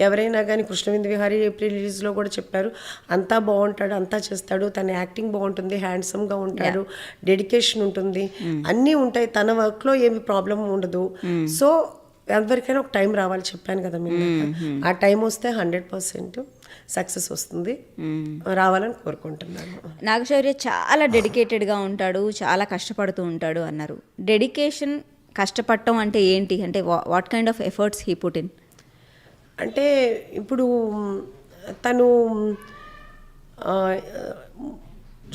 ఎవరైనా కానీ కృష్ణవింద విహారీ ఏప్రిల్ రిలీజ్లో కూడా చెప్పారు, అంతా బాగుంటాడు, అంతా చేస్తాడు, తన యాక్టింగ్ బాగుంటుంది, హ్యాండ్సమ్గా ఉంటాడు, డెడికేషన్ ఉంటుంది, అన్నీ ఉంటాయి, తన వర్క్లో ఏమి ప్రాబ్లం ఉండదు. సో ఎవరికైనా ఒక టైం రావాలి, చెప్పాను కదా మీరు. ఆ టైం వస్తే 100% సక్సెస్ వస్తుంది, రావాలని కోరుకుంటున్నాను. నాగశౌర్య చాలా డెడికేటెడ్గా ఉంటాడు, చాలా కష్టపడుతూ ఉంటాడు అన్నారు. డెడికేషన్, కష్టపడటం అంటే ఏంటి? అంటే what kind of efforts he put in? అంటే ఇప్పుడు తను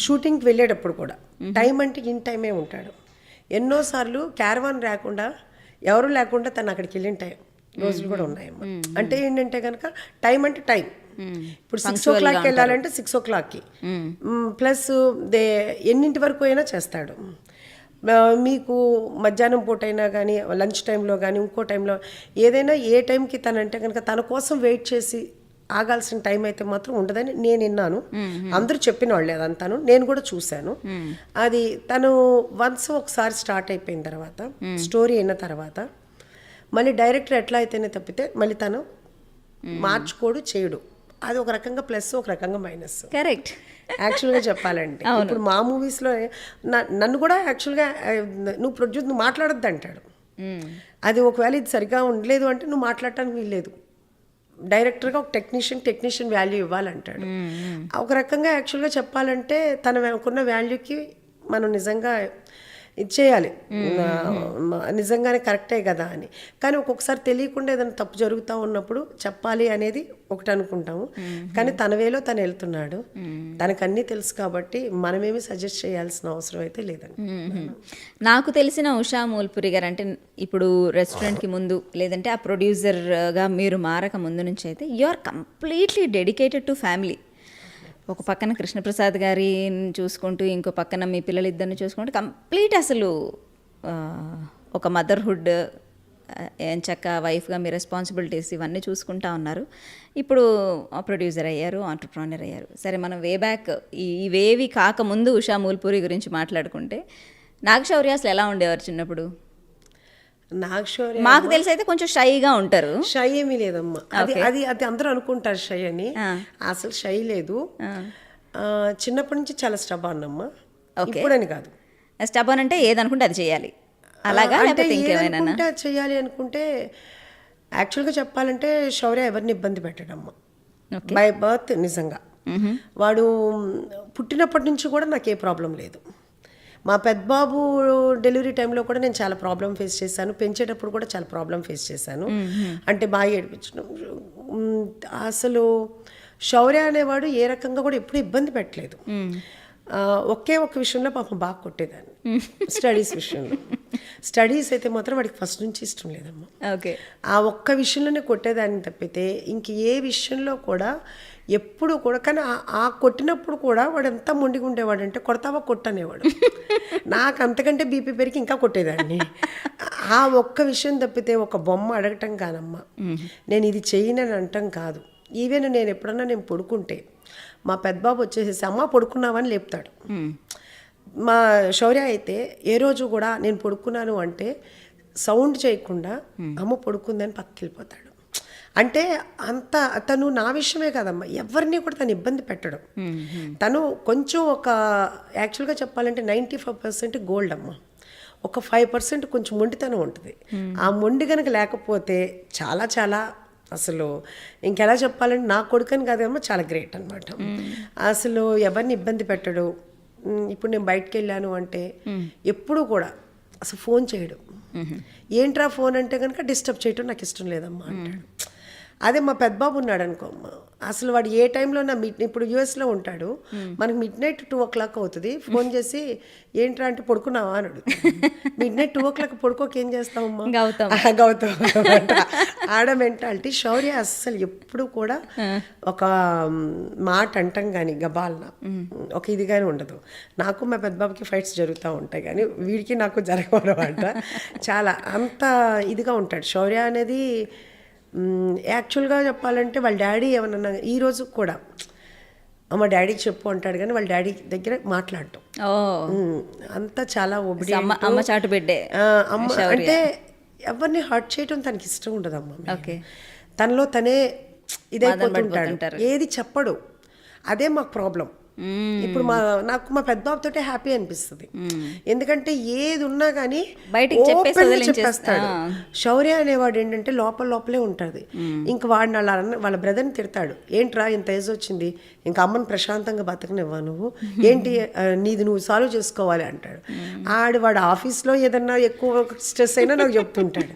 షూటింగ్కి వెళ్ళేటప్పుడు కూడా టైం అంటే ఇన్ టైమే ఉంటాడు. ఎన్నోసార్లు క్యారవాన్ రాకుండా ఎవరు లేకుండా తను అక్కడికి వెళ్ళిన రోజులు కూడా ఉన్నాయమ్మా. అంటే ఏంటంటే కనుక టైం అంటే టైం. ఇప్పుడు 6 o'clock వెళ్ళాలంటే 6 o'clockకి ప్లస్ ఎన్నింటి వరకు అయినా చేస్తాడు. మీకు మధ్యాహ్నం పూట అయినా కానీ లంచ్ టైంలో కానీ ఇంకో టైంలో ఏదైనా ఏ టైంకి తనంటే కనుక తన కోసం వెయిట్ చేసి ఆగాల్సిన టైం అయితే మాత్రం ఉండదని నేను విన్నాను. అందరూ చెప్పిన వాళ్ళే అదంతాను, నేను కూడా చూశాను. అది తను వన్స్ ఒకసారి స్టార్ట్ అయిపోయిన తర్వాత స్టోరీ అయిన తర్వాత మళ్ళీ డైరెక్టర్ ఎట్లా అయితేనే తప్పితే మళ్ళీ తను మార్చుకోడు, చేయడు. అది ఒక రకంగా ప్లస్, ఒక రకంగా మైనస్. కరెక్ట్. యాక్చువల్గా చెప్పాలంటే ఇప్పుడు మా మూవీస్లో నన్ను కూడా యాక్చువల్గా నువ్వు మాట్లాడొద్దు అంటాడు. అది ఒకవేళ ఇది సరిగా ఉండలేదు అంటే నువ్వు మాట్లాడటానికి వీల్లేదు. డైరెక్టర్గా ఒక టెక్నీషియన్ వాల్యూ ఇవ్వాలంటాడు. ఒక రకంగా యాక్చువల్గా చెప్పాలంటే తనకున్న వాల్యూకి మనం నిజంగా ఇది చేయాలి, నిజంగానే కరెక్టే కదా అని. కానీ ఒక్కొక్కసారి తెలియకుండా ఏదైనా తప్పు జరుగుతూ ఉన్నప్పుడు చెప్పాలి అనేది ఒకటి అనుకుంటాము. కానీ తన వేలో తను వెళ్తున్నాడు, తనకు అన్నీ తెలుసు కాబట్టి మనమేమి సజెస్ట్ చేయాల్సిన అవసరం అయితే లేదండి. నాకు తెలిసిన ఉషా మూల్పురి గారు అంటే ఇప్పుడు రెస్టారెంట్కి ముందు లేదంటే ఆ ప్రొడ్యూసర్గా మీరు మారక ముందు నుంచి అయితే you are completely dedicated to family. ఒక పక్కన కృష్ణప్రసాద్ గారిని చూసుకుంటూ ఇంకో పక్కన మీ పిల్లలిద్దరిని చూసుకుంటూ కంప్లీట్ అసలు ఒక మదర్హుడ్ ఎంచక్క వైఫ్గా మీ రెస్పాన్సిబిలిటీస్ ఇవన్నీ చూసుకుంటా ఉన్నారు. ఇప్పుడు ప్రొడ్యూసర్ అయ్యారు, ఆంటర్ప్రెన్యూర్ అయ్యారు. సరే, మనం వే బ్యాక్ ఇవేవి కాకముందు ఉషా మూల్పురి గురించి మాట్లాడుకుంటే నాగశౌర్య అసలు ఎలా ఉండేవారు చిన్నప్పుడు? నాగశౌర్య మాకు తెలిసి అయితే కొంచెం షైగా ఉంటారు. షై ఏమీ లేదమ్మా. అది అందరూ అనుకుంటారు షై అని, అసలు షై లేదు. చిన్నప్పటి నుంచి చాలా స్టబాన్ అమ్మా. ఇప్పుడని కాదు. స్టబాన్ అంటే ఏదనుకుంటే అది చేయాలి అలాగా, లేకపోతే ఇంకేమైనా చేయాలి అనుకుంటే యాక్చువల్గా చెప్పాలంటే శౌర్య ఎవరిని ఇబ్బంది పెట్టడమ్మా బై బర్త్. నిజంగా వాడు పుట్టినప్పటి నుంచి కూడా నాకు ఏ ప్రాబ్లం లేదు. మా పెద్దబాబు డెలివరీ టైంలో కూడా నేను చాలా ప్రాబ్లం ఫేస్ చేశాను, పెంచేటప్పుడు కూడా చాలా ప్రాబ్లం ఫేస్ చేశాను. అంటే బాగా ఏడిపించడం. అసలు శౌర్య అనేవాడు ఏ రకంగా కూడా ఎప్పుడు ఇబ్బంది పెట్టలేదు. ఒకే ఒక్క విషయంలో పాపం బాగా కొట్టేదాన్ని, స్టడీస్ విషయంలో. స్టడీస్ అయితే మాత్రం వాడికి ఫస్ట్ నుంచి ఇష్టం లేదమ్మా. ఓకే, ఆ ఒక్క విషయంలోనే కొట్టేదాన్ని తప్పితే ఇంక ఏ విషయంలో కూడా ఎప్పుడు కూడా. కానీ ఆ కొట్టినప్పుడు కూడా వాడు ఎంత మొండిగా ఉండేవాడు అంటే కొడతావా కొట్టనేవాడు. నాకు అంతకంటే బీపీ పెరిగి ఇంకా కొట్టేదాన్ని. ఆ ఒక్క విషయం తప్పితే ఒక బొమ్మ అడగటం కాదమ్మా, నేను ఇది చెయ్యనని అంటాం కాదు. ఈవెన్ నేను ఎప్పుడన్నా నేను పడుకుంటే మా పెద్దబాబు వచ్చేసేసి అమ్మ పడుకున్నావని లేపుతాడు. మా శౌర్య అయితే ఏ రోజు కూడా నేను పడుకున్నాను అంటే సౌండ్ చేయకుండా అమ్మ పడుకుందని పక్కకి వెళ్ళిపోతాడు. అంటే అంత తను నా విషయమే కాదమ్మా, ఎవరిని కూడా తను ఇబ్బంది పెట్టడం. తను కొంచెం ఒక యాక్చువల్గా చెప్పాలంటే 95% గోల్డ్ అమ్మ, ఒక 5% కొంచెం మొండితనం ఉంటుంది. ఆ మొండి కనుక లేకపోతే చాలా చాలా అసలు ఇంకెలా చెప్పాలంటే నా కొడుకని కాదమ్మా, చాలా గ్రేట్ అనమాట. అసలు ఎవరిని ఇబ్బంది పెట్టడు. ఇప్పుడు నేను బయటకు వెళ్ళాను అంటే ఎప్పుడు కూడా అసలు ఫోన్ చేయడు. ఏంట్రా ఫోన్ అంటే కనుక డిస్టర్బ్ చేయటం నాకు ఇష్టం లేదమ్మా అంటాడు. అదే మా పెద్దబాబు ఉన్నాడు అనుకోమ్మా, అసలు వాడు ఏ టైంలో ఇప్పుడు యూఎస్లో ఉంటాడు, మనకి మిడ్-నైట్ 2 o'clock అవుతుంది, ఫోన్ చేసి ఏంట్రా అంటే పడుకున్నావా అని అడుగు. మిడ్-నైట్ 2 o'clock పడుకోక ఏం చేస్తావమ్మా? గౌతమ్ ఆడ మెంటాలిటీ. శౌర్య అస్సలు ఎప్పుడు కూడా ఒక మాట అంటాం కానీ గబాల్న ఒక ఇది కానీ ఉండదు. నాకు మా పెద్దబాబుకి ఫైట్స్ జరుగుతూ ఉంటాయి కానీ వీడికి నాకు జరగవన్నమాట. చాలా అంత ఇదిగా ఉంటాడు శౌర్య అనేది. యాక్చువల్గా చెప్పాలంటే వాళ్ళ డాడీ ఏమన్నా ఈరోజు కూడా అమ్మ డాడీకి చెప్పు అంటాడు కానీ వాళ్ళ డాడీ దగ్గర మాట్లాడటం అంతా చాలా అమ్మ చాటు బిడ్డే. అమ్మ అంటే ఎవరిని హర్ట్ చేయటం తనకి ఇష్టం ఉండదు అమ్మ. తనలో తనే ఇదైపోతుంటాడు, ఏది చెప్పడు. అదే మాకు ప్రాబ్లం. ఇప్పుడు నాకు మా పెద్దబాబుతోటే హ్యాపీ అనిపిస్తుంది, ఎందుకంటే ఏది ఉన్నా కానీ బయటికి చెప్పేస్తాడు. శౌర్య అనేవాడు ఏంటంటే లోపలే ఉంటుంది. ఇంక వాడిని వాళ్ళ బ్రదర్ని తిడతాడు, ఏంట్రా ఇంత ఏజ్ వచ్చింది ఇంకా అమ్మని ప్రశాంతంగా బతకనివ్వా నువ్వు, ఏంటి నీది నువ్వు సాల్వ్ చేసుకోవాలి అంటాడు. వాడు ఆఫీస్లో ఏదన్నా ఎక్కువ స్ట్రెస్ అయినా నాకు చెప్తుంటాడు.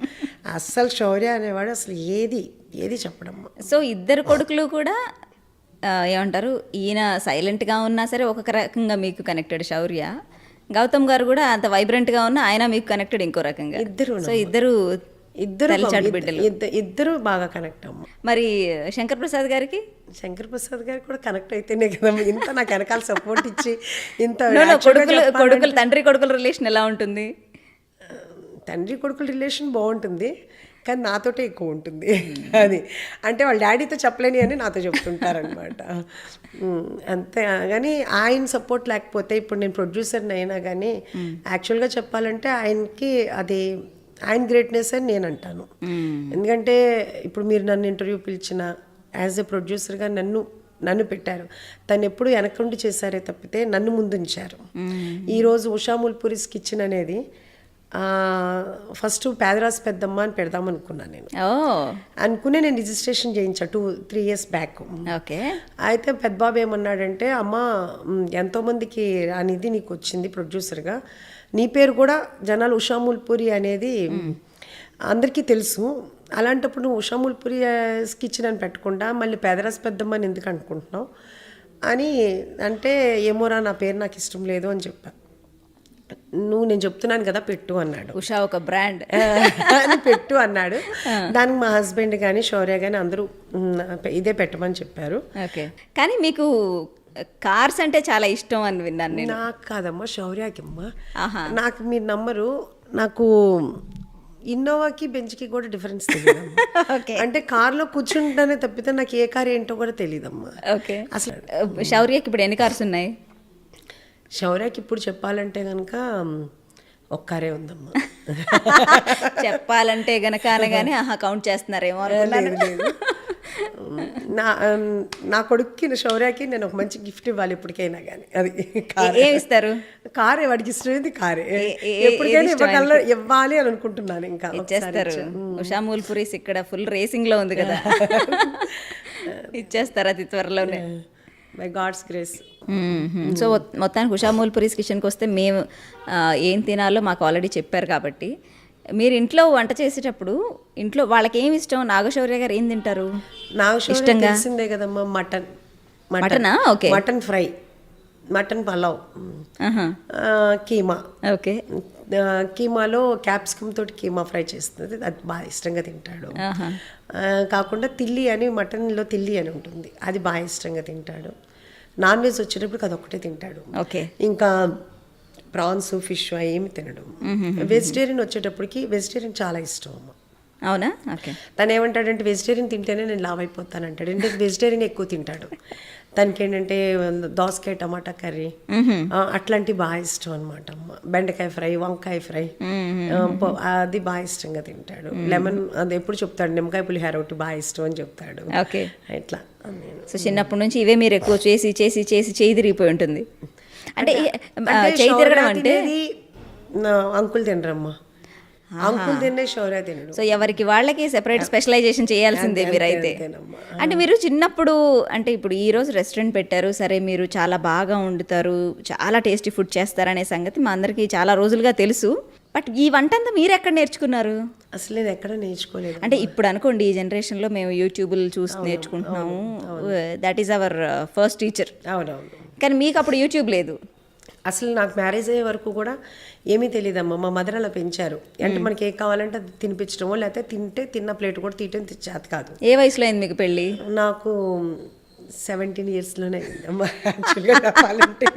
అస్సలు శౌర్య అనేవాడు అసలు ఏది చెప్పడమ్మా. సో ఇద్దరు కొడుకులు కూడా ఏమంటారు, ఈయన సైలెంట్గా ఉన్నా సరే ఒక రకంగా మీకు కనెక్టెడ్ శౌర్య, గౌతమ్ గారు కూడా అంత వైబ్రెంట్గా ఉన్నా ఆయన మీకు కనెక్టెడ్ ఇంకో రకంగా. సో ఇద్దరు ఇద్దరు తల్లి చాటు బిడ్డలు. ఇద్దరు బాగా కనెక్ట్ అమ్మ. మరి శంకర్ ప్రసాద్ గారికి? శంకర్ ప్రసాద్ గారు కూడా కనెక్ట్ అయితేనే కదా ఇంత నాకు వెనకాల సపోర్ట్ ఇచ్చి ఇంత కొడుకులు తండ్రి కొడుకుల రిలేషన్ ఎలా ఉంటుంది? తండ్రి కొడుకుల రిలేషన్ బాగుంటుంది, కానీ నాతోటే ఎక్కువ ఉంటుంది. అది అంటే వాళ్ళ డాడీతో చెప్పలేని అని నాతో చెప్తుంటారనమాట. అంతే. కానీ ఆయన సపోర్ట్ లేకపోతే ఇప్పుడు నేను ప్రొడ్యూసర్ని అయినా కానీ యాక్చువల్గా చెప్పాలంటే ఆయనకి అది ఆయన గ్రేట్నెస్ అని నేను అంటాను. ఎందుకంటే ఇప్పుడు మీరు నన్ను ఇంటర్వ్యూ పిలిచిన యాజ్ ఎ ప్రొడ్యూసర్గా నన్ను పెట్టారు. తను ఎప్పుడు వెనకుండి చేశారే తప్పితే నన్ను ముందుంచారు. ఈరోజు ఉషా ముల్పురీస్ కిచెన్ అనేది ఫస్ట్ పేదరాజు పెద్దమ్మ అని పెడదాం అనుకున్నాను నేను. అనుకునే నేను రిజిస్ట్రేషన్ చేయించా 2-3 years బ్యాక్. ఓకే. అయితే పెద్దబాబు ఏమన్నాడంటే, అమ్మ ఎంతోమందికి ఆ నిధి నీకు వచ్చింది ప్రొడ్యూసర్గా, నీ పేరు కూడా జనాలు ఉషా ముల్పురి అనేది అందరికీ తెలుసు, అలాంటప్పుడు నువ్వు ఉషా ముల్పురి కిచెన్ అని పెట్టకుండా మళ్ళీ పేదరాజు పెద్దమ్మ అని ఎందుకు అనుకుంటున్నావు అని అంటే, ఏమోరా నా పేరు నాకు ఇష్టం లేదు అని చెప్పాను. నేను చెప్తున్నాను కదా పెట్టు అన్నాడు. ఉషా ఒక బ్రాండ్ అని పెట్టు అన్నాడు. దానికి మా హస్బెండ్ కానీ శౌర్య కానీ అందరూ ఇదే పెట్టమని చెప్పారు. ఓకే. కానీ మీకు కార్స్ అంటే చాలా ఇష్టం అని విన్నాను నేను. నాకు కాదమ్మా, శౌర్యకి అమ్మా. నాకు మీరు నమ్మరు, నాకు ఇన్నోవాకి బెంచ్కి కూడా డిఫరెన్స్ తెలియదు. అంటే కార్లో కూర్చుంటానే తప్పితే నాకు ఏ కార్ ఏంటో కూడా తెలియదమ్మా. ఓకే. అసలు శౌర్యకి ఇప్పుడు ఎన్ని కార్స్ ఉన్నాయి? శౌర్యకి ఇప్పుడు చెప్పాలంటే కనుక ఒక్కరే ఉందమ్మా. చెప్పాలంటే గనక అనగానే కౌంట్ చేస్తున్నారేమో అనుకున్నాను. నా కొడుక్కి శౌర్యకి నేను ఒక మంచి గిఫ్ట్ ఇవ్వాలి ఎప్పటికైనా కానీ. అది ఏమి ఇస్తారు? కారే, వాడికి ఇష్టమైంది కారే. ఎప్పటికైనా ఇవ్వాలి అని అనుకుంటున్నాను. ఇంకా ఇచ్చేస్తారు. ఉషా ముల్పురీస్ ఇక్కడ ఫుల్ రేసింగ్ లో ఉంది కదా, ఇచ్చేస్తారు అతి త్వరలోనే. By God's grace. సో మొత్తానికి ఉషా ముల్పురీస్ కిచెన్కి వస్తే మేము ఏం తినాలో మాకు ఆల్రెడీ చెప్పారు కాబట్టి, మీరు ఇంట్లో వంట చేసేటప్పుడు ఇంట్లో వాళ్ళకి ఏమి ఇష్టం? నాగశౌర్య గారు ఏం తింటారు ఇష్టంగా? తెలిసిందే కదమ్మా, mutton. Okay. Mutton fry, mutton pulao, keema. Okay. కీమాలో క్యాప్సికమ్ తోటి కీమా ఫ్రై చేస్తుంది, అది బాగా ఇష్టంగా తింటాడు. కాకుండా తిల్లి అని, మటన్లో తిల్లి అని ఉంటుంది, అది బాగా ఇష్టంగా తింటాడు. నాన్ వెజ్ వచ్చేటప్పుడు అదొక్కటే తింటాడు. ఓకే. ఇంకా ప్రాన్స్, ఫిష్ ఏమి తినడు. వెజిటేరియన్ వచ్చేటప్పటికి వెజిటేరియన్ చాలా ఇష్టం అమ్మ. అవునా? ఓకే. తను ఏమంటాడంటే వెజిటేరియన్ తింటేనే నేను లావ్ అయిపోతాను అంటాడు. అంటే వెజిటేరియన్ ఎక్కువ తింటాడు. తనకి ఏంటంటే దోసకాయ టమాటా కర్రీ అట్లాంటివి బాగా ఇష్టం అనమాట అమ్మ. బెండకాయ ఫ్రై, వంకాయ ఫ్రై అది బాగా ఇష్టంగా తింటాడు. లెమన్ అది ఎప్పుడు చెప్తాడు, నిమ్మకాయ పులిహోర ఒకటి బాగా ఇష్టం అని చెప్తాడు. ఓకే. ఇట్లా. సో చిన్నప్పటి నుంచి ఇవే మీరు ఎక్కువ చేసి చేసి చేసి చేయి తిరిగిపోయి ఉంటుంది. అంటే చేయి తిరగడం అంటే అంకుల్ తినరమ్మా, అంకుల్ తినే శౌర్య తినడు. సో ఎవరికి వాళ్ళకి సెపరేట్ స్పెషలైజేషన్ చేయాల్సిందే మీరైతే. అంటే మీరు చిన్నప్పుడు, అంటే ఇప్పుడు ఈ రోజు రెస్టారెంట్ పెట్టారు సరే, మీరు చాలా బాగా వండుతారు, చాలా టేస్టీ ఫుడ్ చేస్తారనే సంగతి మా అందరికీ చాలా రోజులుగా తెలుసు. బట్ ఈ వంట అంతా మీరు ఎక్కడ నేర్చుకున్నారు? అసలు నేను ఎక్కడ నేర్చుకోలేదు. అంటే ఇప్పుడు అనుకోండి, ఈ జనరేషన్లో మేము యూట్యూబ్లు చూసి నేర్చుకుంటున్నాము, that is our first teacher. అవునవును. కానీ మీకు అప్పుడు యూట్యూబ్ లేదు. అసలు నాకు మ్యారేజ్ అయ్యే వరకు కూడా ఏమీ తెలియదమ్మా. మా మదర్ అలా పెంచారు. అంటే మనకి ఏ కావాలంటే అది తినిపించడమో, లేకపోతే తిన్న ప్లేట్ కూడా తీయటం చేత కాదు. ఏ వయసులో అయింది మీకు పెళ్ళి? నాకు 17 yearsలోనే అయిందమ్మా యాక్చువల్గా చెప్పాలంటే.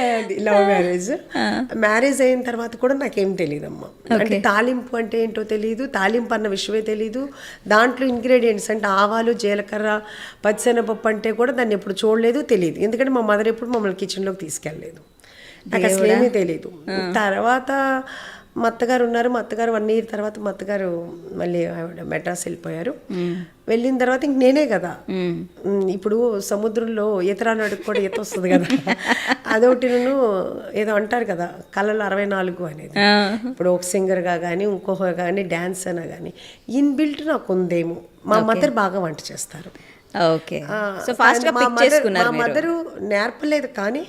అది లవ్ మ్యారేజ్. మ్యారేజ్ అయిన తర్వాత కూడా నాకేం తెలియదమ్మా. అంటే తాలింపు అంటే ఏంటో తెలియదు, తాలింపు అన్న విషయమే తెలియదు. దాంట్లో ఇంగ్రీడియంట్స్ అంటే ఆవాలు, జీలకర్ర, పచ్చిశనగపప్పు అంటే కూడా దాన్ని ఎప్పుడు చూడలేదు, తెలియదు. ఎందుకంటే మా మదర్ ఎప్పుడు మమ్మల్ని కిచెన్లోకి తీసుకెళ్ళలేదు. నాకు అసలు ఏమీ తెలియదు. తర్వాత మా అత్తగారు ఉన్నారు. మా అత్తగారు 1 year తర్వాత మా అత్తగారు మళ్ళీ ఆవిడ మెడ్రాస్ వెళ్ళిపోయారు. వెళ్ళిన తర్వాత ఇంక నేనే కదా, ఇప్పుడు సముద్రంలో ఈతరాలు అడుగు కూడా ఈత వస్తుంది కదా, అదొకటి నేను ఏదో అంటారు కదా కళలు 64 అనేది. ఇప్పుడు ఒక సింగర్గా కానీ ఇంకొక కానీ డ్యాన్స్ అయినా కానీ ఇన్బిల్ట్ నాకు ఉందేమో. మా మదర్ బాగా వంట చేస్తారు. ఓకే. సో ఫాస్ట్ గా పిక్ చేసుకున్నారు. మా మదరు నేర్పలేదు కానీ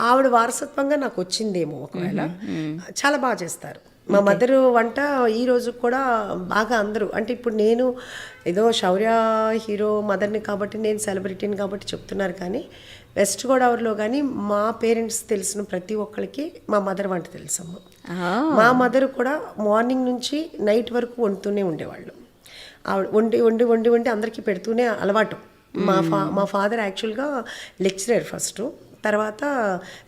ఆవిడ వారసత్వంగా నాకు వచ్చిందేమో ఒకవేళ. చాలా బాగా చేస్తారు. మా మదర్ వంట ఈ రోజు కూడా బాగా అందరూ అంటే ఇప్పుడు నేను ఏదో శౌర్య హీరో మదర్ని కాబట్టి నేను సెలబ్రిటీని కాబట్టి చెప్తున్నారు కానీ వెస్ట్ గోదావరిలో కానీ మా పేరెంట్స్ తెలిసిన ప్రతి ఒక్కరికి మా మదర్ వంట తెలుసమ్మ. మా మదర్ కూడా మార్నింగ్ నుంచి నైట్ వరకు వండుతూనే ఉండేవాళ్ళు. ఆవిడ వండి వండి వండి వండి అందరికీ పెడుతూనే అలవాటు. మా ఫాదర్ యాక్చువల్గా లెక్చరర్ ఫస్ట్, తర్వాత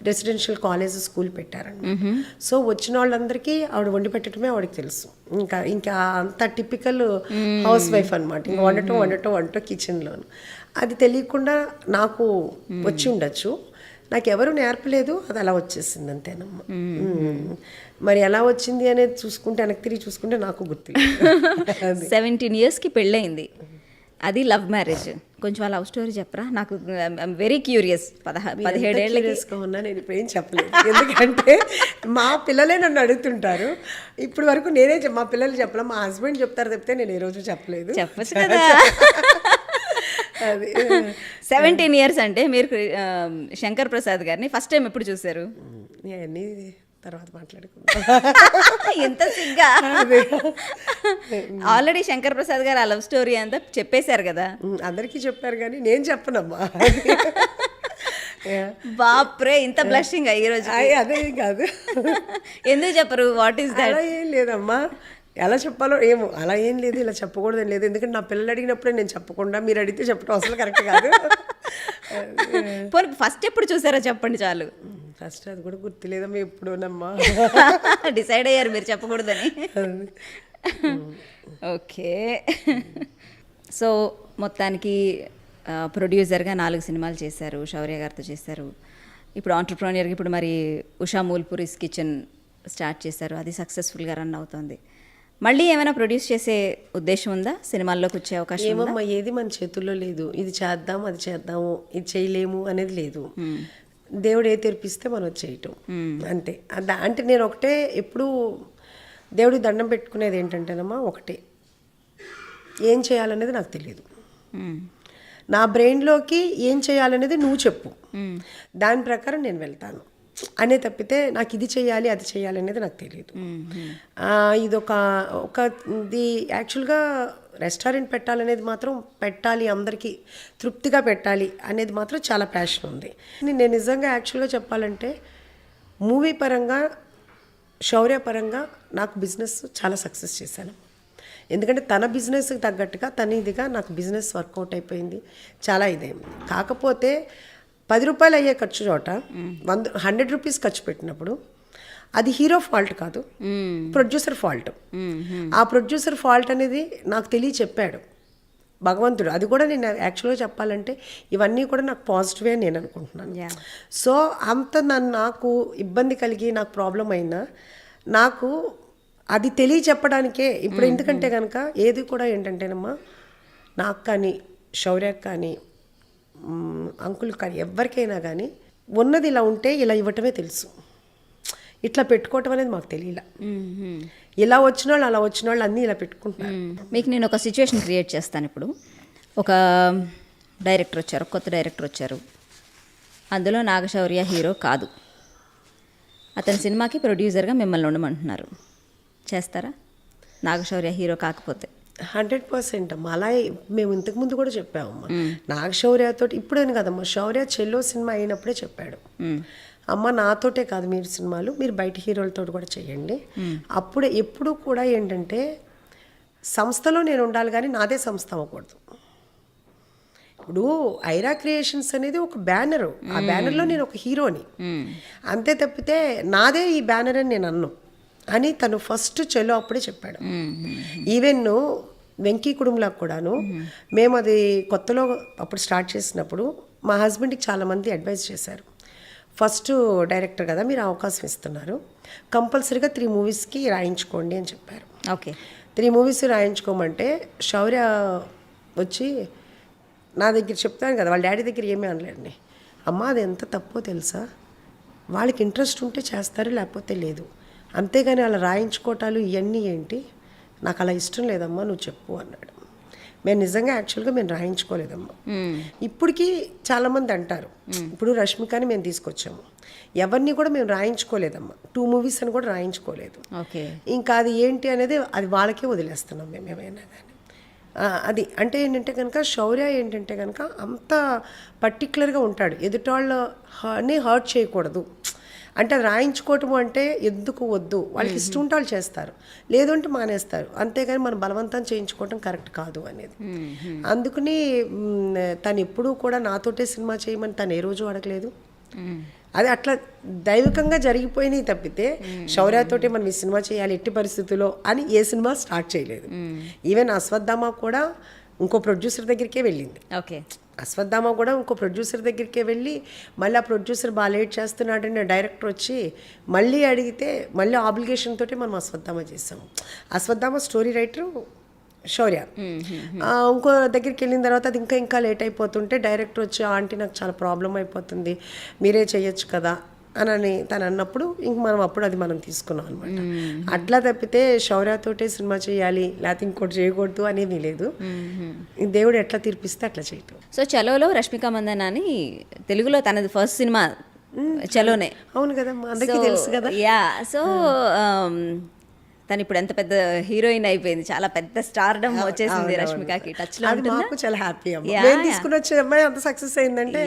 రెసిడెన్షియల్ కాలేజ్ స్కూల్ పెట్టారండి. సో వచ్చిన వాళ్ళందరికీ ఆవిడ వండి పెట్టడమే ఆవిడకి తెలుసు. ఇంకా అంత టిపికల్ హౌస్ వైఫ్ అనమాట. ఇంకా వండటం కిచెన్లోను. అది తెలియకుండా నాకు వచ్చి ఉండొచ్చు, నాకు ఎవరు నేర్పలేదు, అది అలా వచ్చేసింది అంతేనమ్మా. మరి ఎలా వచ్చింది అనేది చూసుకుంటే వెనక్కి తిరిగి చూసుకుంటే నాకు గుర్తులేదు. 17 yearsకి పెళ్ళయింది, అది లవ్ మ్యారేజ్. కొంచెం ఆ లవ్ స్టోరీ చెప్పరా, నాకు వెరీ క్యూరియస్. 17 ఏళ్ళకి ఉన్నా నేను ఇప్పుడు ఏం చెప్పలేదు, ఎందుకంటే మా పిల్లలే నన్ను అడుగుతుంటారు. ఇప్పుడు వరకు నేనే మా పిల్లలు చెప్పలే, మా హస్బెండ్ చెప్తారు తప్పితే నేను ఏ రోజు చెప్పలేదు. చెప్పచ్చు కదా. అది 17 years అంటే మీరు శంకర్ ప్రసాద్ గారిని ఫస్ట్ టైం ఎప్పుడు చూసారు? అన్నీ తర్వాత మాట్లాడుకుంటాం. ఎంత సిగ్గా. ఆల్రెడీ శంకర్ ప్రసాద్ గారు ఆ లవ్ స్టోరీ అంతా చెప్పేశారు కదా. అందరికీ చెప్పారు కానీ నేను చెప్పనమ్మా. బాప్రే, ఇంత బ్లషింగ్ ఈరోజు. అదే కాదు, ఎందుకు చెప్పరు? What is that? ఏం లేదమ్మా, ఎలా చెప్పాలో ఏమో, అలా ఏం లేదు, ఇలా చెప్పకూడదని లేదు. ఎందుకంటే నా పిల్లలు అడిగినప్పుడే నేను చెప్పకుండా మీరు అడిగితే చెప్పడం అసలు కరెక్ట్ కాదు. పోనీ ఫస్ట్ ఎప్పుడు చూసారో చెప్పండి చాలు. ఫస్ట్ అది కూడా గుర్తులేదమ్మా ఎప్పుడోనమ్మా. డిసైడ్ అయ్యారు మీరు చెప్పకూడదని. ఓకే. సో మొత్తానికి ప్రొడ్యూసర్గా 4 సినిమాలు చేశారు, శౌర్య గారితో చేశారు. ఇప్పుడు ఆంటర్ప్రెన్యూర్గా ఇప్పుడు మరి ఉషా మూల్పూరిస్ కిచెన్ స్టార్ట్ చేశారు, అది సక్సెస్ఫుల్గా రన్ అవుతుంది. మళ్ళీ ఏమైనా ప్రొడ్యూస్ చేసే ఉద్దేశం ఉందా? సినిమాల్లోకి వచ్చే అవకాశం? ఏమమ్మా, ఏది మన చేతుల్లో లేదు. ఇది చేద్దాం, అది చేద్దాము, ఇది చేయలేము అనేది లేదు. దేవుడు ఏ తెరిపిస్తే మనం చేయటం అంతే. అంటే నేను ఒకటే ఎప్పుడు దేవుడికి దండం పెట్టుకునేది ఏంటంటేనమ్మా, ఒకటే, ఏం చేయాలనేది నాకు తెలియదు. నా బ్రెయిన్లోకి ఏం చేయాలనేది నువ్వు చెప్పు, దాని ప్రకారం నేను వెళ్తాను అనే తప్పితే నాకు ఇది చేయాలి అది చేయాలి అనేది నాకు తెలియదు. ఇది ఇది యాక్చువల్గా రెస్టారెంట్ పెట్టాలనేది మాత్రం పెట్టాలి, అందరికీ తృప్తిగా పెట్టాలి అనేది మాత్రం చాలా ప్యాషన్ ఉంది. నేను నిజంగా యాక్చువల్గా చెప్పాలంటే మూవీ పరంగా శౌర్య పరంగా నాకు బిజినెస్ చాలా సక్సెస్ చేశాను. ఎందుకంటే తన బిజినెస్కి తగ్గట్టుగా తన ఇదిగా నాకు బిజినెస్ వర్కౌట్ అయిపోయింది, చాలా ఇదైంది. కాకపోతే 10 రూపాయలు అయ్యే ఖర్చు చోట 100 రూపీస్ ఖర్చు పెట్టినప్పుడు అది హీరో ఫాల్ట్ కాదు, ప్రొడ్యూసర్ ఫాల్ట్. ఆ ప్రొడ్యూసర్ ఫాల్ట్ అనేది నాకు చెప్పాడు భగవంతుడు. అది కూడా నేను యాక్చువల్గా చెప్పాలంటే ఇవన్నీ కూడా నాకు పాజిటివే నేను అనుకుంటున్నాను. సో అంత నాకు ఇబ్బంది కలిగి నాకు ప్రాబ్లం అయినా నాకు అది చెప్పడానికే ఇప్పుడు. ఎందుకంటే కనుక ఏది కూడా ఏంటంటేనమ్మా, నాకు కానీ శౌర్యకు కానీ అంకుల్ కానీ ఎవరికైనా కానీ ఉన్నది ఇలా ఉంటే ఇలా ఇవ్వటమే తెలుసు, ఇట్లా పెట్టుకోవటం అనేది మాకు తెలియలా. ఇలా వచ్చిన వాళ్ళు అలా వచ్చిన వాళ్ళు అన్నీ ఇలా పెట్టుకుంటున్నారు. మీకు నేను ఒక సిచ్యువేషన్ క్రియేట్ చేస్తాను. ఇప్పుడు ఒక డైరెక్టర్ వచ్చారు, కొత్త డైరెక్టర్ వచ్చారు, అందులో నాగశౌర్య హీరో కాదు, అతని సినిమాకి ప్రొడ్యూసర్గా మిమ్మల్ని ఉండమంటున్నారు, చేస్తారా? నాగశౌర్య హీరో కాకపోతే 100% అమ్మా. అలా మేము ఇంతకుముందు కూడా చెప్పామమ్మా. నాగశౌర్యతో ఇప్పుడేను కదమ్మా, శౌర్య చెల్లో సినిమా అయినప్పుడే చెప్పాడు, అమ్మ నాతోటే కాదు మీరు సినిమాలు, మీరు బయట హీరోలతో కూడా చేయండి. అప్పుడే ఎప్పుడు కూడా ఏంటంటే సంస్థలో నేను ఉండాలి కానీ నాదే సంస్థ అవ్వకూడదు. ఇప్పుడు ఐరా క్రియేషన్స్ అనేది ఒక బ్యానరు, ఆ బ్యానర్లో నేను ఒక హీరోని అంతే తప్పితే నాదే ఈ బ్యానర్ అని నేను అన్ను అని తను ఫస్ట్ చెల్లో అప్పుడే చెప్పాడు. ఈవెన్ వెంకీ కుటుంబంలో కూడాను మేము అది కొత్తలో అప్పుడు స్టార్ట్ చేసినప్పుడు మా హస్బెండ్కి చాలామంది అడ్వైజ్ చేశారు, ఫస్ట్ డైరెక్టర్ కదా మీరు అవకాశం ఇస్తున్నారు, కంపల్సరీగా 3 మూవీస్కి రాయించుకోండి అని చెప్పారు. ఓకే, 3 మూవీస్ రాయించుకోమంటే శౌర్య వచ్చి నా దగ్గర చెప్తాను కదా, వాళ్ళ డాడీ దగ్గర ఏమీ అనలేండి, అమ్మ అది ఎంత తప్పో తెలుసా, వాళ్ళకి ఇంట్రెస్ట్ ఉంటే చేస్తారు లేకపోతే లేదు, అంతేగాని అలా రాయించుకోవటాలు ఇవన్నీ ఏంటి, నాకు అలా ఇష్టం లేదమ్మా నువ్వు చెప్పు అన్నాడు. మేము నిజంగా యాక్చువల్గా మేము రాయించుకోలేదమ్మా. ఇప్పటికీ చాలామంది అంటారు, ఇప్పుడు రష్మికని మేము తీసుకొచ్చాము, ఎవరిని కూడా మేము రాయించుకోలేదమ్మా, 2 మూవీస్ అని కూడా రాయించుకోలేదు. ఓకే. ఇంకా అది ఏంటి అనేది అది వాళ్ళకే వదిలేస్తున్నాం మేము ఏమైనా కానీ. అది అంటే ఏంటంటే కనుక శౌర్య ఏంటంటే కనుక అంత పర్టికులర్గా ఉంటాడు, ఎదుటాళ్ళని హర్ట్ చేయకూడదు. అంటే అది రాయించుకోవటం అంటే ఎందుకు వద్దు, వాళ్ళకి ఇష్టం ఉంటే వాళ్ళు చేస్తారు, లేదు అంటే మానేస్తారు, అంతేగాని మనం బలవంతం చేయించుకోవటం కరెక్ట్ కాదు అనేది. అందుకని తను ఎప్పుడూ కూడా నాతోటే సినిమా చేయమని తను ఏ రోజు అడగలేదు. అది అట్లా దైవికంగా జరిగిపోయినాయి తప్పితే శౌర్యతోటి మనం ఈ సినిమా చేయాలి ఎట్టి పరిస్థితుల్లో అని ఏ సినిమా స్టార్ట్ చేయలేదు. ఈవెన్ అశ్వత్థామ కూడా ఇంకో ప్రొడ్యూసర్ దగ్గరికే వెళ్ళింది. ఓకే. అశ్వత్థామ కూడా ఇంకో ప్రొడ్యూసర్ దగ్గరికే వెళ్ళి మళ్ళీ ఆ ప్రొడ్యూసర్ బాగా లేట్ చేస్తున్నాడని డైరెక్టర్ వచ్చి మళ్ళీ అడిగితే మళ్ళీ ఆబ్లిగేషన్ తోటి మనం అశ్వత్థామ చేసాము. అశ్వత్థామ స్టోరీ రైటరు శౌర్య. ఇంకో దగ్గరికి వెళ్ళిన తర్వాత అది ఇంకా లేట్ అయిపోతుంటే డైరెక్టర్ వచ్చి ఆంటీ నాకు చాలా ప్రాబ్లం అయిపోతుంది మీరే చేయొచ్చు కదా అని తను అన్నప్పుడు ఇంక మనం అప్పుడు అది మనం తీసుకున్నాం అనమాట. అట్లా తప్పితే శౌర్యతోటే సినిమా చేయాలి లేకపోతే ఇంకోటి చేయకూడదు అనేది లేదు. దేవుడు ఎట్లా తీర్పిస్తే అట్లా చేయటం. సో చలోలో రష్మిక మందన్న అని తెలుగులో తనది ఫస్ట్ సినిమా చలోనే. అవును కదా, అందరికీ తెలుసు కదా. యా. సో తను ఇప్పుడు ఎంత పెద్ద హీరోయిన్ అయిపోయింది, చాలా పెద్ద స్టార్డమ్ వచ్చేసింది రష్మికకి. టచ్ లో అది మాకు చాలా హ్యాపీ అమ్మా, నేను తీసుకుని వచ్చే అమ్మాయి అంత సక్సెస్ అయిందంటే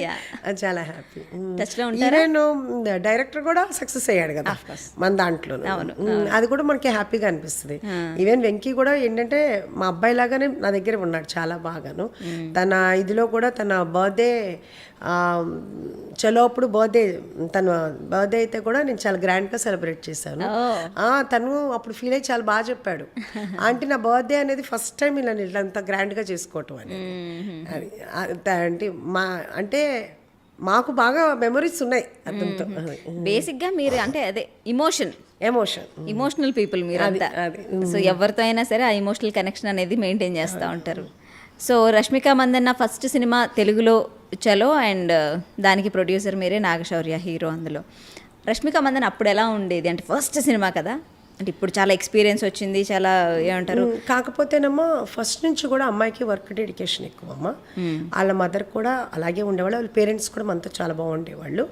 అది చాలా హ్యాపీ. టచ్ లో ఉంటారా? ఈవెన్ డైరెక్టర్ కూడా సక్సెస్ అయ్యాడు కదా మన దాంట్లో, అది కూడా మనకి హ్యాపీగా అనిపిస్తుంది. ఈవెన్ వెంకీ కూడా ఏంటంటే మా అబ్బాయి లాగానే నా దగ్గర ఉన్నాడు చాలా బాగాను. తన ఇదిలో కూడా తన బర్త్డే చలో అప్పుడు తన బర్త్డే అయితే కూడా నేను చాలా గ్రాండ్గా సెలబ్రేట్ చేశాను. తను అప్పుడు ఫీల్ అయ్యి చాలా బాగా చెప్పాడు, ఆంటీ నా బర్త్డే అనేది ఫస్ట్ టైం ఇలా అంత గ్రాండ్గా చేసుకోవటం అని. అది అంటే మాకు బాగా మెమరీస్ ఉన్నాయి అతనితో. బేసిక్గా మీరు అంటే అదే ఇమోషనల్ పీపుల్ మీరు అంతా. సో ఎవరితో అయినా సరే ఆ ఇమోషనల్ కనెక్షన్ అనేది మెయింటైన్ చేస్తూ ఉంటారు. So Rashmika Mandanna first cinema తెలుగులో చలో, అండ్ దానికి ప్రొడ్యూసర్ మీరే, నాగశౌర్య హీరో అందులో. రష్మిక మందన్న అప్పుడు ఎలా ఉండేది అంటే ఫస్ట్ సినిమా కదా, అంటే ఇప్పుడు చాలా ఎక్స్పీరియన్స్ వచ్చింది, చాలా ఏమంటారు. కాకపోతేనమ్మా ఫస్ట్ నుంచి కూడా అమ్మాయికి వర్క్ డెడికేషన్ ఎక్కువ అమ్మ. వాళ్ళ మదర్ కూడా అలాగే ఉండేవాళ్ళు, వాళ్ళ పేరెంట్స్ కూడా మనతో చాలా బాగుండేవాళ్ళు.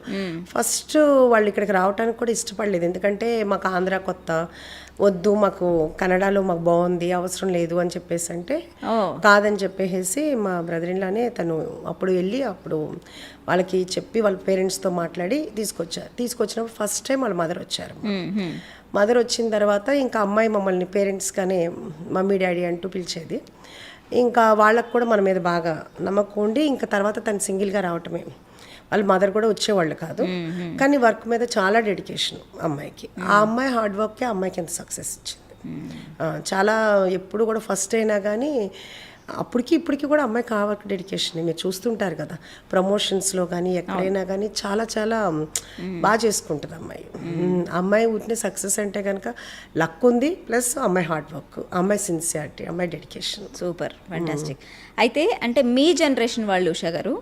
ఫస్ట్ వాళ్ళు ఇక్కడికి రావడానికి కూడా ఇష్టపడలేదు, ఎందుకంటే మాకు ఆంధ్ర కొత్త, వద్దు మాకు కన్నడలో మాకు బాగుంది అవసరం లేదు అని చెప్పేసి అంటే కాదని చెప్పేసి మా బ్రదర్ ఇన్లానే తను అప్పుడు వెళ్ళి అప్పుడు వాళ్ళకి చెప్పి వాళ్ళ పేరెంట్స్తో మాట్లాడి తీసుకొచ్చినప్పుడు ఫస్ట్ టైం వాళ్ళ మదర్ వచ్చారు. మదర్ వచ్చిన తర్వాత ఇంకా అమ్మాయి మమ్మల్ని పేరెంట్స్ కానీ మమ్మీ డాడీ అంటూ పిలిచేది. ఇంకా వాళ్ళకు కూడా మన మీద బాగా నమ్మకం ఉండి ఇంకా తర్వాత తను సింగిల్గా రావటమే. వాళ్ళ మదర్ కూడా వచ్చేవాళ్ళు కాదు, కానీ వర్క్ మీద చాలా డెడికేషన్ అమ్మాయికి. ఆ అమ్మాయి హార్డ్ వర్క్కే అమ్మాయికి ఎంత సక్సెస్ ఇచ్చింది. చాలా ఎప్పుడు కూడా ఫస్ట్ అయినా కానీ ఇప్పటికి కూడా అమ్మాయికి ఆ వర్క్ డెడికేషన్ మీరు చూస్తుంటారు కదా ప్రమోషన్స్లో కానీ ఎక్కడైనా కానీ చాలా చాలా బాగా చేసుకుంటుంది అమ్మాయి. అమ్మాయి ఊరినే సక్సెస్ అంటే కనుక లక్ ఉంది, ప్లస్ అమ్మాయి హార్డ్ వర్క్, అమ్మాయి సిన్సియారిటీ, అమ్మాయి డెడికేషన్. Super, fantastic. అయితే అంటే మీ జనరేషన్ వాళ్ళు ఉషా గారు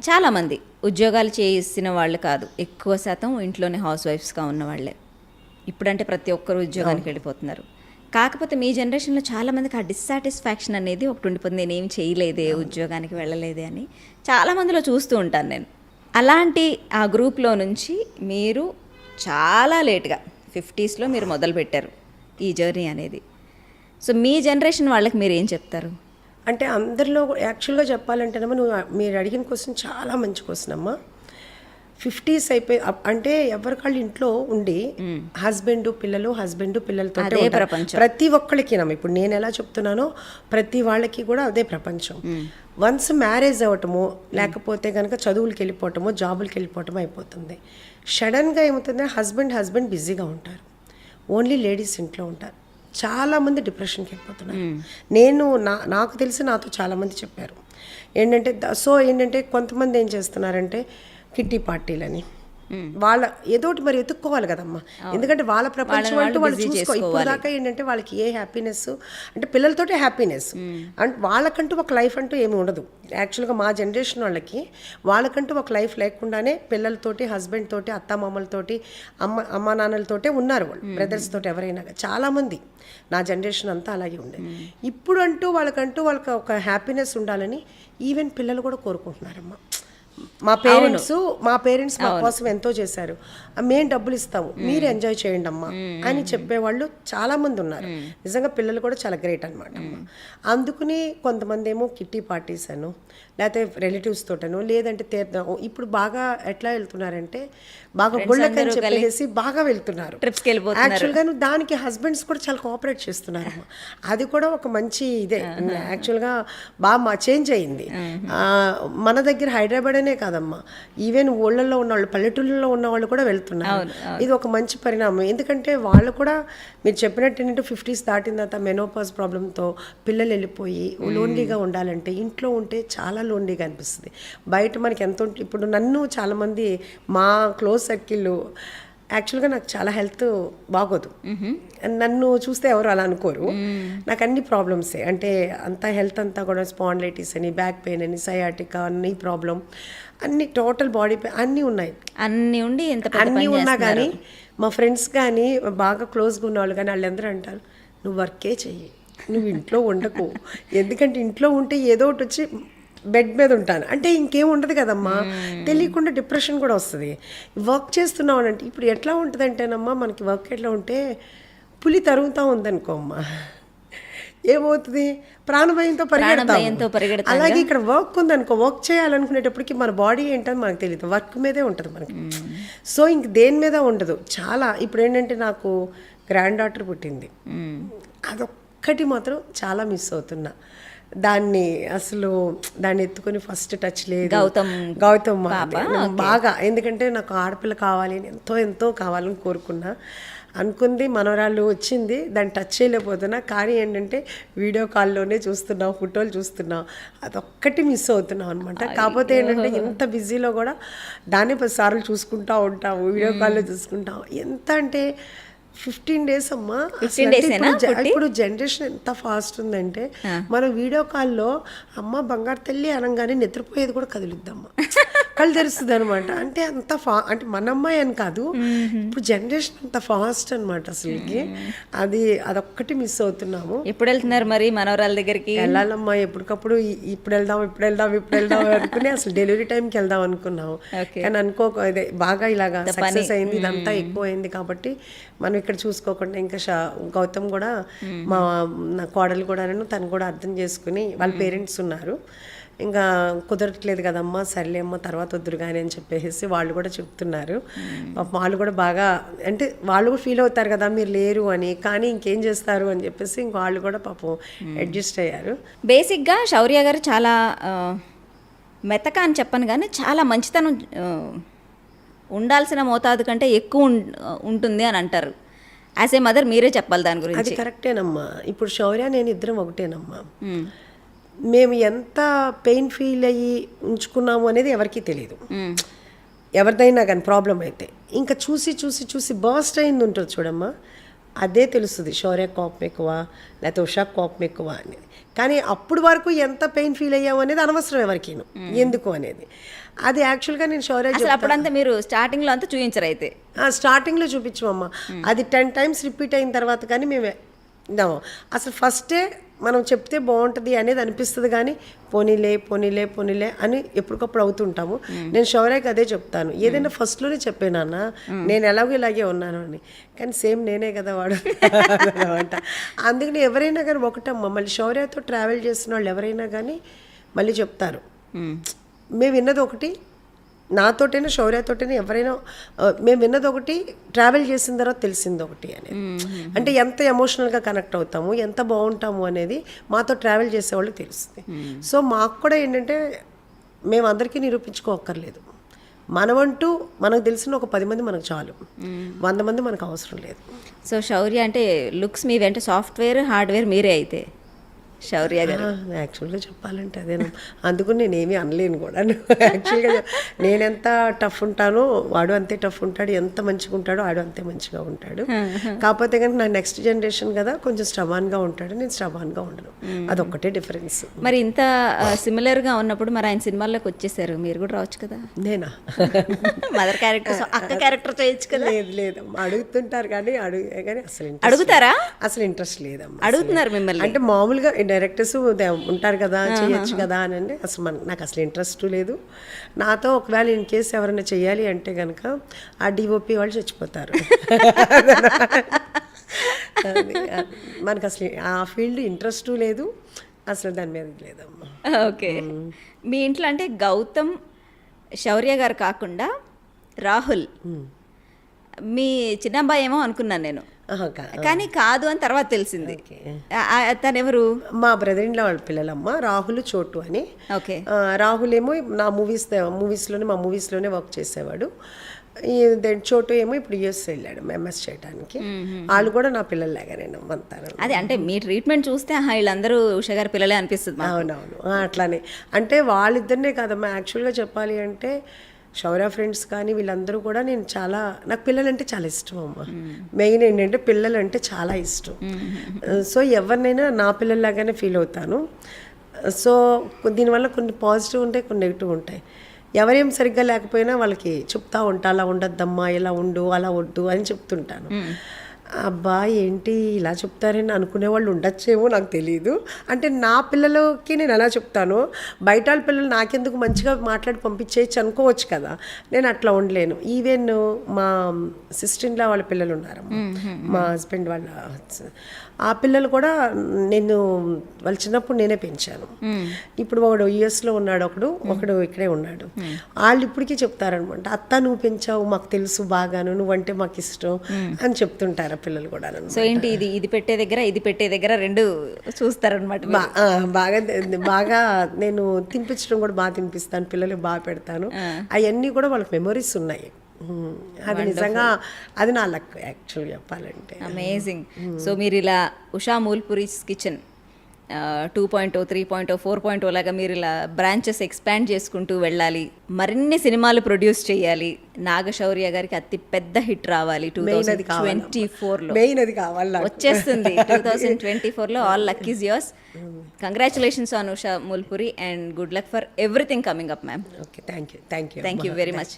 చాలామంది ఉద్యోగాలు చేసిన వాళ్ళు కాదు, ఎక్కువ శాతం ఇంట్లోనే హౌస్ వైఫ్స్గా ఉన్న వాళ్ళే. ఇప్పుడంటే ప్రతి ఒక్కరు ఉద్యోగానికి వెళ్ళిపోతున్నారు. కాకపోతే మీ జనరేషన్లో చాలామందికి ఆ డిస్సాటిస్ఫాక్షన్ అనేది ఒకటి ఉండిపోతుంది, నేనేం చేయలేదే, ఉద్యోగానికి వెళ్ళలేదే అని చాలామందిలో చూస్తూ ఉంటాను నేను. అలాంటి ఆ గ్రూప్లో నుంచి మీరు చాలా లేట్గా 50s మీరు మొదలుపెట్టారు ఈ జర్నీ అనేది. సో మీ జనరేషన్ వాళ్ళకి మీరు ఏం చెప్తారు? అంటే అందరిలో యాక్చువల్గా చెప్పాలంటేనమ్మా మీరు అడిగిన క్వశ్చన్ చాలా మంచి క్వశ్చన్ అమ్మా. 50s అయిపోయి అంటే ఎవరికాళ్ళు ఇంట్లో ఉండి పిల్లలతో ప్రతి ఒక్కళ్ళకినమ్మా. ఇప్పుడు నేను ఎలా చెప్తున్నానో ప్రతి వాళ్ళకి కూడా అదే ప్రపంచం. వన్స్ మ్యారేజ్ అవ్వటమో లేకపోతే కనుక చదువులకి వెళ్ళిపోవటమో జాబులకి వెళ్ళిపోవటమో అయిపోతుంది. సడన్గా ఏమవుతుంది, హస్బెండ్ బిజీగా ఉంటారు, ఓన్లీ లేడీస్ ఇంట్లో ఉంటారు. చాలామంది డిప్రెషన్కి వెళ్ళిపోతున్నారు. నాకు తెలిసి నాతో చాలామంది చెప్పారు ఏంటంటే కొంతమంది ఏం చేస్తున్నారంటే కిట్టి పార్టీలని వాళ్ళ ఏదోటి మరి ఎత్తుక్కోవాలి కదమ్మా, ఎందుకంటే వాళ్ళ ప్రపంచం అంటూ వాళ్ళు చూసుకో. ఇప్పుడు దాకా ఏంటంటే వాళ్ళకి ఏ హ్యాపీనెస్ అంటే పిల్లలతోటే హ్యాపీనెస్, అండ్ వాళ్ళకంటూ ఒక లైఫ్ అంటూ ఏమి ఉండదు. యాక్చువల్గా మా జనరేషన్ వాళ్ళకంటూ ఒక లైఫ్ లేకుండానే పిల్లలతోటి, హస్బెండ్ తోటి, అత్తమామలతోటి, అమ్మ నాన్నలతోటే ఉన్నారు వాళ్ళు, బ్రదర్స్ తోటి ఎవరైనా. చాలామంది నా జనరేషన్ అంతా అలాగే ఉండేది. ఇప్పుడు వాళ్ళకి ఒక హ్యాపీనెస్ ఉండాలని ఈవెన్ పిల్లలు కూడా కోరుకుంటున్నారమ్మా. మా పేరెంట్స్ మా కోసం ఎంతో చేశారు, మేము డబ్బులు ఇస్తాము, మీరు ఎంజాయ్ చేయండి అమ్మా అని చెప్పేవాళ్ళు చాలా మంది ఉన్నారు. నిజంగా పిల్లలు కూడా చాలా గ్రేట్ అనమాట. అందుకుని కొంతమంది ఏమో కిట్టి పార్టీస్ అను, లేకపోతే రిలేటివ్స్ తోటను, లేదంటే తీర్థం. ఇప్పుడు బాగా ఎట్లా వెళ్తున్నారంటే బాగా గుళ్ళకని చెప్పేసి బాగా వెళ్తున్నారు, ట్రిప్స్కి వెళ్ళిపోతున్నారు. యాక్చువల్గా దానికి హస్బెండ్స్ కూడా చాలా కోఆపరేట్ చేస్తున్నారమ్మా. అది కూడా ఒక మంచి ఇదే యాక్చువల్గా బాగా చేంజ్ అయింది. మన దగ్గర హైదరాబాద్ అనే కాదమ్మా, ఈవెన్ ఊళ్ళల్లో ఉన్న వాళ్ళు, పల్లెటూళ్ళలో ఉన్న వాళ్ళు కూడా వెళ్తున్నారు. ఇది ఒక మంచి పరిణామం. ఎందుకంటే వాళ్ళు కూడా మీరు చెప్పినట్టు ఏంటంటే 50s దాటిన తర్వాత మెనోపాజ్ ప్రాబ్లంతో పిల్లలు వెళ్ళిపోయి లోన్లీగా ఉండాలంటే ఇంట్లో ఉంటే చాలా లోన్లీగా అనిపిస్తుంది. బయట మనకి ఎంత ఇప్పుడు నన్ను చాలామంది మా క్లోజ్ సర్కిల్ యాక్చువల్గా నాకు చాలా హెల్త్ బాగోదు, నన్ను చూస్తే ఎవరు అలా అనుకోరు. నాకు అన్ని ప్రాబ్లమ్సే, అంటే అంతా హెల్త్ అంతా కూడా స్పాండిలైటిస్ అని, బ్యాక్ పెయిన్ అని, సయాటికా అన్ని ప్రాబ్లం, అన్ని టోటల్ బాడీ పెయిన్ అన్నీ ఉన్నాయి. అన్నీ ఉండి అన్నీ ఉన్నా కానీ మా ఫ్రెండ్స్ కానీ బాగా క్లోజ్గా ఉన్నవాళ్ళు కానీ వాళ్ళందరూ అంటారు, నువ్వు వర్కే చెయ్యి, నువ్వు ఇంట్లో ఉండకు, ఎందుకంటే ఇంట్లో ఉంటే ఏదో ఒకటి వచ్చి బెడ్ మీద ఉంటాను అంటే ఇంకేం ఉండదు కదమ్మా, తెలియకుండా డిప్రెషన్ కూడా వస్తుంది. వర్క్ చేస్తున్నావు అంటే ఇప్పుడు ఎట్లా ఉంటుంది అంటేనమ్మా, మనకి వర్క్ ఎట్లా ఉంటే పులి తరుగుతూ ఉందనుకో అమ్మా, ఏమవుతుంది, ప్రాణభయంతో పరిగెడతాం. అలాగే ఇక్కడ వర్క్ ఉందనుకో, వర్క్ చేయాలనుకునేటప్పటికి మన బాడీ ఏంటని మనకు తెలియదు, వర్క్ మీదే ఉంటుంది మనకి. సో ఇంక దేని మీద ఉండదు చాలా. ఇప్పుడు ఏంటంటే నాకు గ్రాండ్ డాటర్ పుట్టింది, అదొక్కటి మాత్రం చాలా మిస్ అవుతున్నా. దాన్ని ఎత్తుకొని ఫస్ట్ టచ్ లేదు. గౌతమ్ బాగా, ఎందుకంటే నాకు ఆడపిల్ల కావాలి అని ఎంతో కావాలని కోరుకున్నా, అనుకుంది, మనవరాళ్ళు వచ్చింది, దాన్ని టచ్ చేయలేకపోతున్నా. కానీ ఏంటంటే వీడియో కాల్లోనే చూస్తున్నాం, ఫోటోలు చూస్తున్నాం, అదొక్కటి మిస్ అవుతున్నాం అనమాట. కాకపోతే ఏంటంటే ఎంత బిజీలో కూడా దాన్ని 10 సార్లు చూసుకుంటూ ఉంటాము, వీడియో కాల్లో చూసుకుంటాం. ఎంత అంటే 15 days అమ్మా. ఇప్పుడు జనరేషన్ ఎంత ఫాస్ట్ ఉందంటే మనం వీడియో కాల్లో అమ్మ బంగారు తల్లి అనగానే నిద్రపోయేది కూడా కదులుద్దమ్మా, కళ్ళు తెరుస్తుంది అనమాట. అంటే అంత అంటే మన అమ్మాయి అని కాదు, ఇప్పుడు జనరేషన్ అంత ఫాస్ట్ అనమాట అసలుకి. అదొక్కటి మిస్ అవుతున్నాము. ఎప్పుడు వెళ్తున్నారు మరి మనవరాల దగ్గరికి? వెళ్ళాలమ్మా ఎప్పటికప్పుడు, ఇప్పుడు వెళ్దాం అనుకుని అసలు డెలివరీ టైంకి వెళ్దాం అనుకున్నాము. కానీ అనుకోదే బాగా ఇలాగా సక్సెస్ అయింది, ఇదంతా ఎక్కువ అయింది కాబట్టి మనం ఇక్కడ చూసుకోకుండా ఇంకా గౌతమ్ కూడా నా కోడలు కూడా తను కూడా అర్థం చేసుకుని, వాళ్ళ పేరెంట్స్ ఉన్నారు, ఇంకా కుదరట్లేదు కదమ్మా, సర్లే అమ్మ తర్వాత వద్దురు కానీ అని చెప్పేసి వాళ్ళు కూడా చెప్తున్నారు. వాళ్ళు కూడా బాగా, అంటే వాళ్ళు కూడా ఫీల్ అవుతారు కదా మీరు లేరు అని, కానీ ఇంకేం చేస్తారు అని చెప్పేసి ఇంక వాళ్ళు కూడా పాపం అడ్జస్ట్ అయ్యారు. బేసిక్గా శౌర్య గారు చాలా మెతక అని చెప్పను కానీ చాలా మంచితనం ఉండాల్సిన మోతాదు కంటే ఎక్కువ ఉంటుంది అని అంటారు. యాజ్ ఏ మదర్ మీరే చెప్పాలి దాని గురించి. అది కరెక్టేనమ్మా. ఇప్పుడు శౌర్య నేను ఇద్దరం ఒకటేనమ్మా. మేము ఎంత పెయిన్ ఫీల్ అయ్యి ఉంచుకున్నాము అనేది ఎవరికీ తెలియదు. ఎవరిదైనా కానీ ప్రాబ్లం అయితే ఇంకా చూసి బర్స్ట్ అయింది ఉంటుంది చూడమ్మా, అదే తెలుస్తుంది శౌర్య కోపం ఎక్కువ లేకపోతే ఉషా కోపం ఎక్కువ అనేది. కానీ అప్పుడు వరకు ఎంత పెయిన్ ఫీల్ అయ్యాము అనేది అనవసరం ఎవరికి, ఎందుకు అనేది. అది యాక్చువల్గా నేను శౌర్య అప్పుడంతా మీరు స్టార్టింగ్లో అంతా చూపించరు అయితే? స్టార్టింగ్లో చూపించమమ్మా, అది 10 times రిపీట్ అయిన తర్వాత కానీ మేము అసలు ఫస్టే మనం చెప్తే బాగుంటుంది అనేది అనిపిస్తుంది, కానీ పోనీలే అని ఎప్పటికప్పుడు అవుతుంటాము. నేను శౌర్యకి అదే చెప్తాను, ఏదైనా ఫస్ట్లోనే చెప్పానన్న నేను ఎలాగో ఇలాగే ఉన్నాను అని, కానీ సేమ్ నేనే కదా వాడు అనమాట. అందుకని ఎవరైనా కానీ ఒకటమ్మా, మళ్ళీ శౌర్యతో ట్రావెల్ చేసిన వాళ్ళు ఎవరైనా కానీ మళ్ళీ చెప్తారు, మేము విన్నది ఒకటి, నాతోటైనా శౌర్యతోటైనా ఎవరైనా మేము విన్నది ఒకటి, ట్రావెల్ చేసిన తర్వాత తెలిసింది ఒకటి అనేది. అంటే ఎంత ఎమోషనల్గా కనెక్ట్ అవుతాము, ఎంత బాగుంటాము అనేది మాతో ట్రావెల్ చేసేవాళ్ళకి తెలుస్తుంది. సో మాకు కూడా ఏంటంటే మేము అందరికీ నిరూపించుకోక్కర్లేదు, మనమంటూ మనకు తెలిసిన ఒక 10 మంది మనకు చాలు, 100 మంది మనకు అవసరం లేదు. సో శౌర్య అంటే లుక్స్ మీ వెంట సాఫ్ట్వేర్ హార్డ్వేర్ మీరే అయితే శౌర్య గారు? యాక్చువల్గా చెప్పాలంటే అదేనా, అందుకు నేనేమీ అనలేను కూడా. యాక్చువల్గా నేనెంత టఫ్ ఉంటానో వాడు అంతే టఫ్ ఉంటాడు, ఎంత మంచిగా ఉంటాడో వాడు అంతే మంచిగా ఉంటాడు. కాకపోతే కనుక నా నెక్స్ట్ జనరేషన్ కదా, కొంచెం స్టబాన్గా ఉంటాడు, నేను స్టబాన్గా ఉండను, అదొక్కటే డిఫరెన్స్. మరి ఇంత సిమిలర్గా ఉన్నప్పుడు మరి ఆయన సినిమాల్లోకి వచ్చేసారు, మీరు కూడా రావచ్చు కదా? నేనా మదర్ క్యారెక్టర్, అక్క క్యారెక్టర్ చేయొచ్చు కదా? లేదమ్మా, అడుగుతుంటారు కానీ అసలు అడుగుతారా? అసలు ఇంట్రెస్ట్ లేదమ్మా. అడుగుతున్నారు మిమ్మల్ని అంటే మామూలుగా డైరెక్టర్స్ ఉంటారు కదా, చేయొచ్చు కదా అని అంటే అసలు నాకు అసలు ఇంట్రెస్ట్ లేదు. నాతో ఒకవేళ ఇన్ కేసు ఎవరైనా చేయాలి అంటే కనుక ఆ డిఓపి వాళ్ళు చచ్చిపోతారు. మనకు అసలు ఆ ఫీల్డ్ ఇంట్రెస్ట్ లేదు, అసలు దాని మీద లేదమ్మా. ఓకే. మీ ఇంట్లో అంటే గౌతమ్, శౌర్య గారు కాకుండా రాహుల్, మీ చిన్నబ్బాయి ఏమో అనుకున్నాను నేను, కానీ కాదు అని తర్వాత తెలిసింది. తనెవరు? మా బ్రదర్ ఇన్ లా వాళ్ళ పిల్లలమ్మ, రాహుల్, చోటు అని. ఓకే. రాహుల్ ఏమో నా మా మూవీస్లోనే వర్క్ చేసేవాడు. చోటు ఏమో ఇప్పుడు యూఎస్ వెళ్ళాడు ఎంఎస్ చేయడానికి. వాళ్ళు కూడా నా పిల్లల్లాగానే నమ్మంతాను. అదే అంటే మీ ట్రీట్మెంట్ చూస్తే వీళ్ళందరూ ఉషా గారి పిల్లలే అనిపిస్తుంది. అవునవును, అట్లానే. అంటే వాళ్ళిద్దరినే కాదమ్మా, యాక్చువల్గా చెప్పాలి అంటే శౌర్య ఫ్రెండ్స్ కానీ వీళ్ళందరూ కూడా నాకు పిల్లలంటే చాలా ఇష్టం అమ్మ. మెయిన్ ఏంటంటే పిల్లలంటే చాలా ఇష్టం. సో ఎవరినైనా నా పిల్లల్లాగానే ఫీల్ అవుతాను. సో దీనివల్ల కొన్ని పాజిటివ్ ఉంటాయి, కొన్ని నెగిటివ్ ఉంటాయి. ఎవరేం సరిగ్గా లేకపోయినా వాళ్ళకి చెప్తా ఉంటా, అలా ఉండద్దమ్మా, ఇలా ఉండు, అలా వద్దు అని చెప్తుంటాను. అబ్బా ఏంటి ఇలా చెప్తారని అనుకునే వాళ్ళు ఉండొచ్చేమో, నాకు తెలియదు. అంటే నా పిల్లలకి నేను ఎలా చెప్తాను, బయట వాళ్ళ పిల్లలు నాకెందుకు మంచిగా మాట్లాడి పంపించేయచ్చు అనుకోవచ్చు కదా, నేను అట్లా ఉండలేను. ఈవెన్ మా సిస్టర్ ఇన్ లా వాళ్ళ పిల్లలు ఉన్నారు, మా హస్బెండ్ వాళ్ళ ఆ పిల్లలు కూడా వాళ్ళు చిన్నప్పుడు నేనే పెంచాను. ఇప్పుడు ఒకడు యుఎస్లో ఉన్నాడు, ఒకడు ఇక్కడే ఉన్నాడు. వాళ్ళు ఇప్పటికీ చెప్తారనమాట, అత్త నువ్వు పెంచావు, మాకు తెలుసు బాగాను, నువ్వంటే మాకు ఇష్టం అని చెప్తుంటారు పిల్లలు కూడా. సో ఏంటి ఇది పెట్టే దగ్గర రెండు చూస్తారనమాట. బాగా నేను తినిపించడం కూడా బాగా తినిపిస్తాను, పిల్లలకు బాగా పెడతాను. అవన్నీ కూడా వాళ్ళకి మెమొరీస్ ఉన్నాయి. అది నిజంగా అది నా లక్ యాక్చువల్గా చెప్పాలంటే. అమేజింగ్. సో మీరు ఇలా ఉషా మూల్పురీస్ కిచెన్ 2.0, 3.0, 4.0 లాగా మీరు ఇలా బ్రాంచెస్ ఎక్స్పాండ్ చేసుకుంటూ వెళ్ళాలి, మరిన్ని సినిమాలు ప్రొడ్యూస్ చేయాలి, నాగశౌర్య గారికి అతి పెద్ద హిట్ రావాలి 2024లో. మెయిన్ అది కావాలి, వచ్చేస్తుంది 2024లో. All luck is yours. Congratulations on Usha Mulpuri and good luck for everything coming up ma'am. Okay, thank you very much.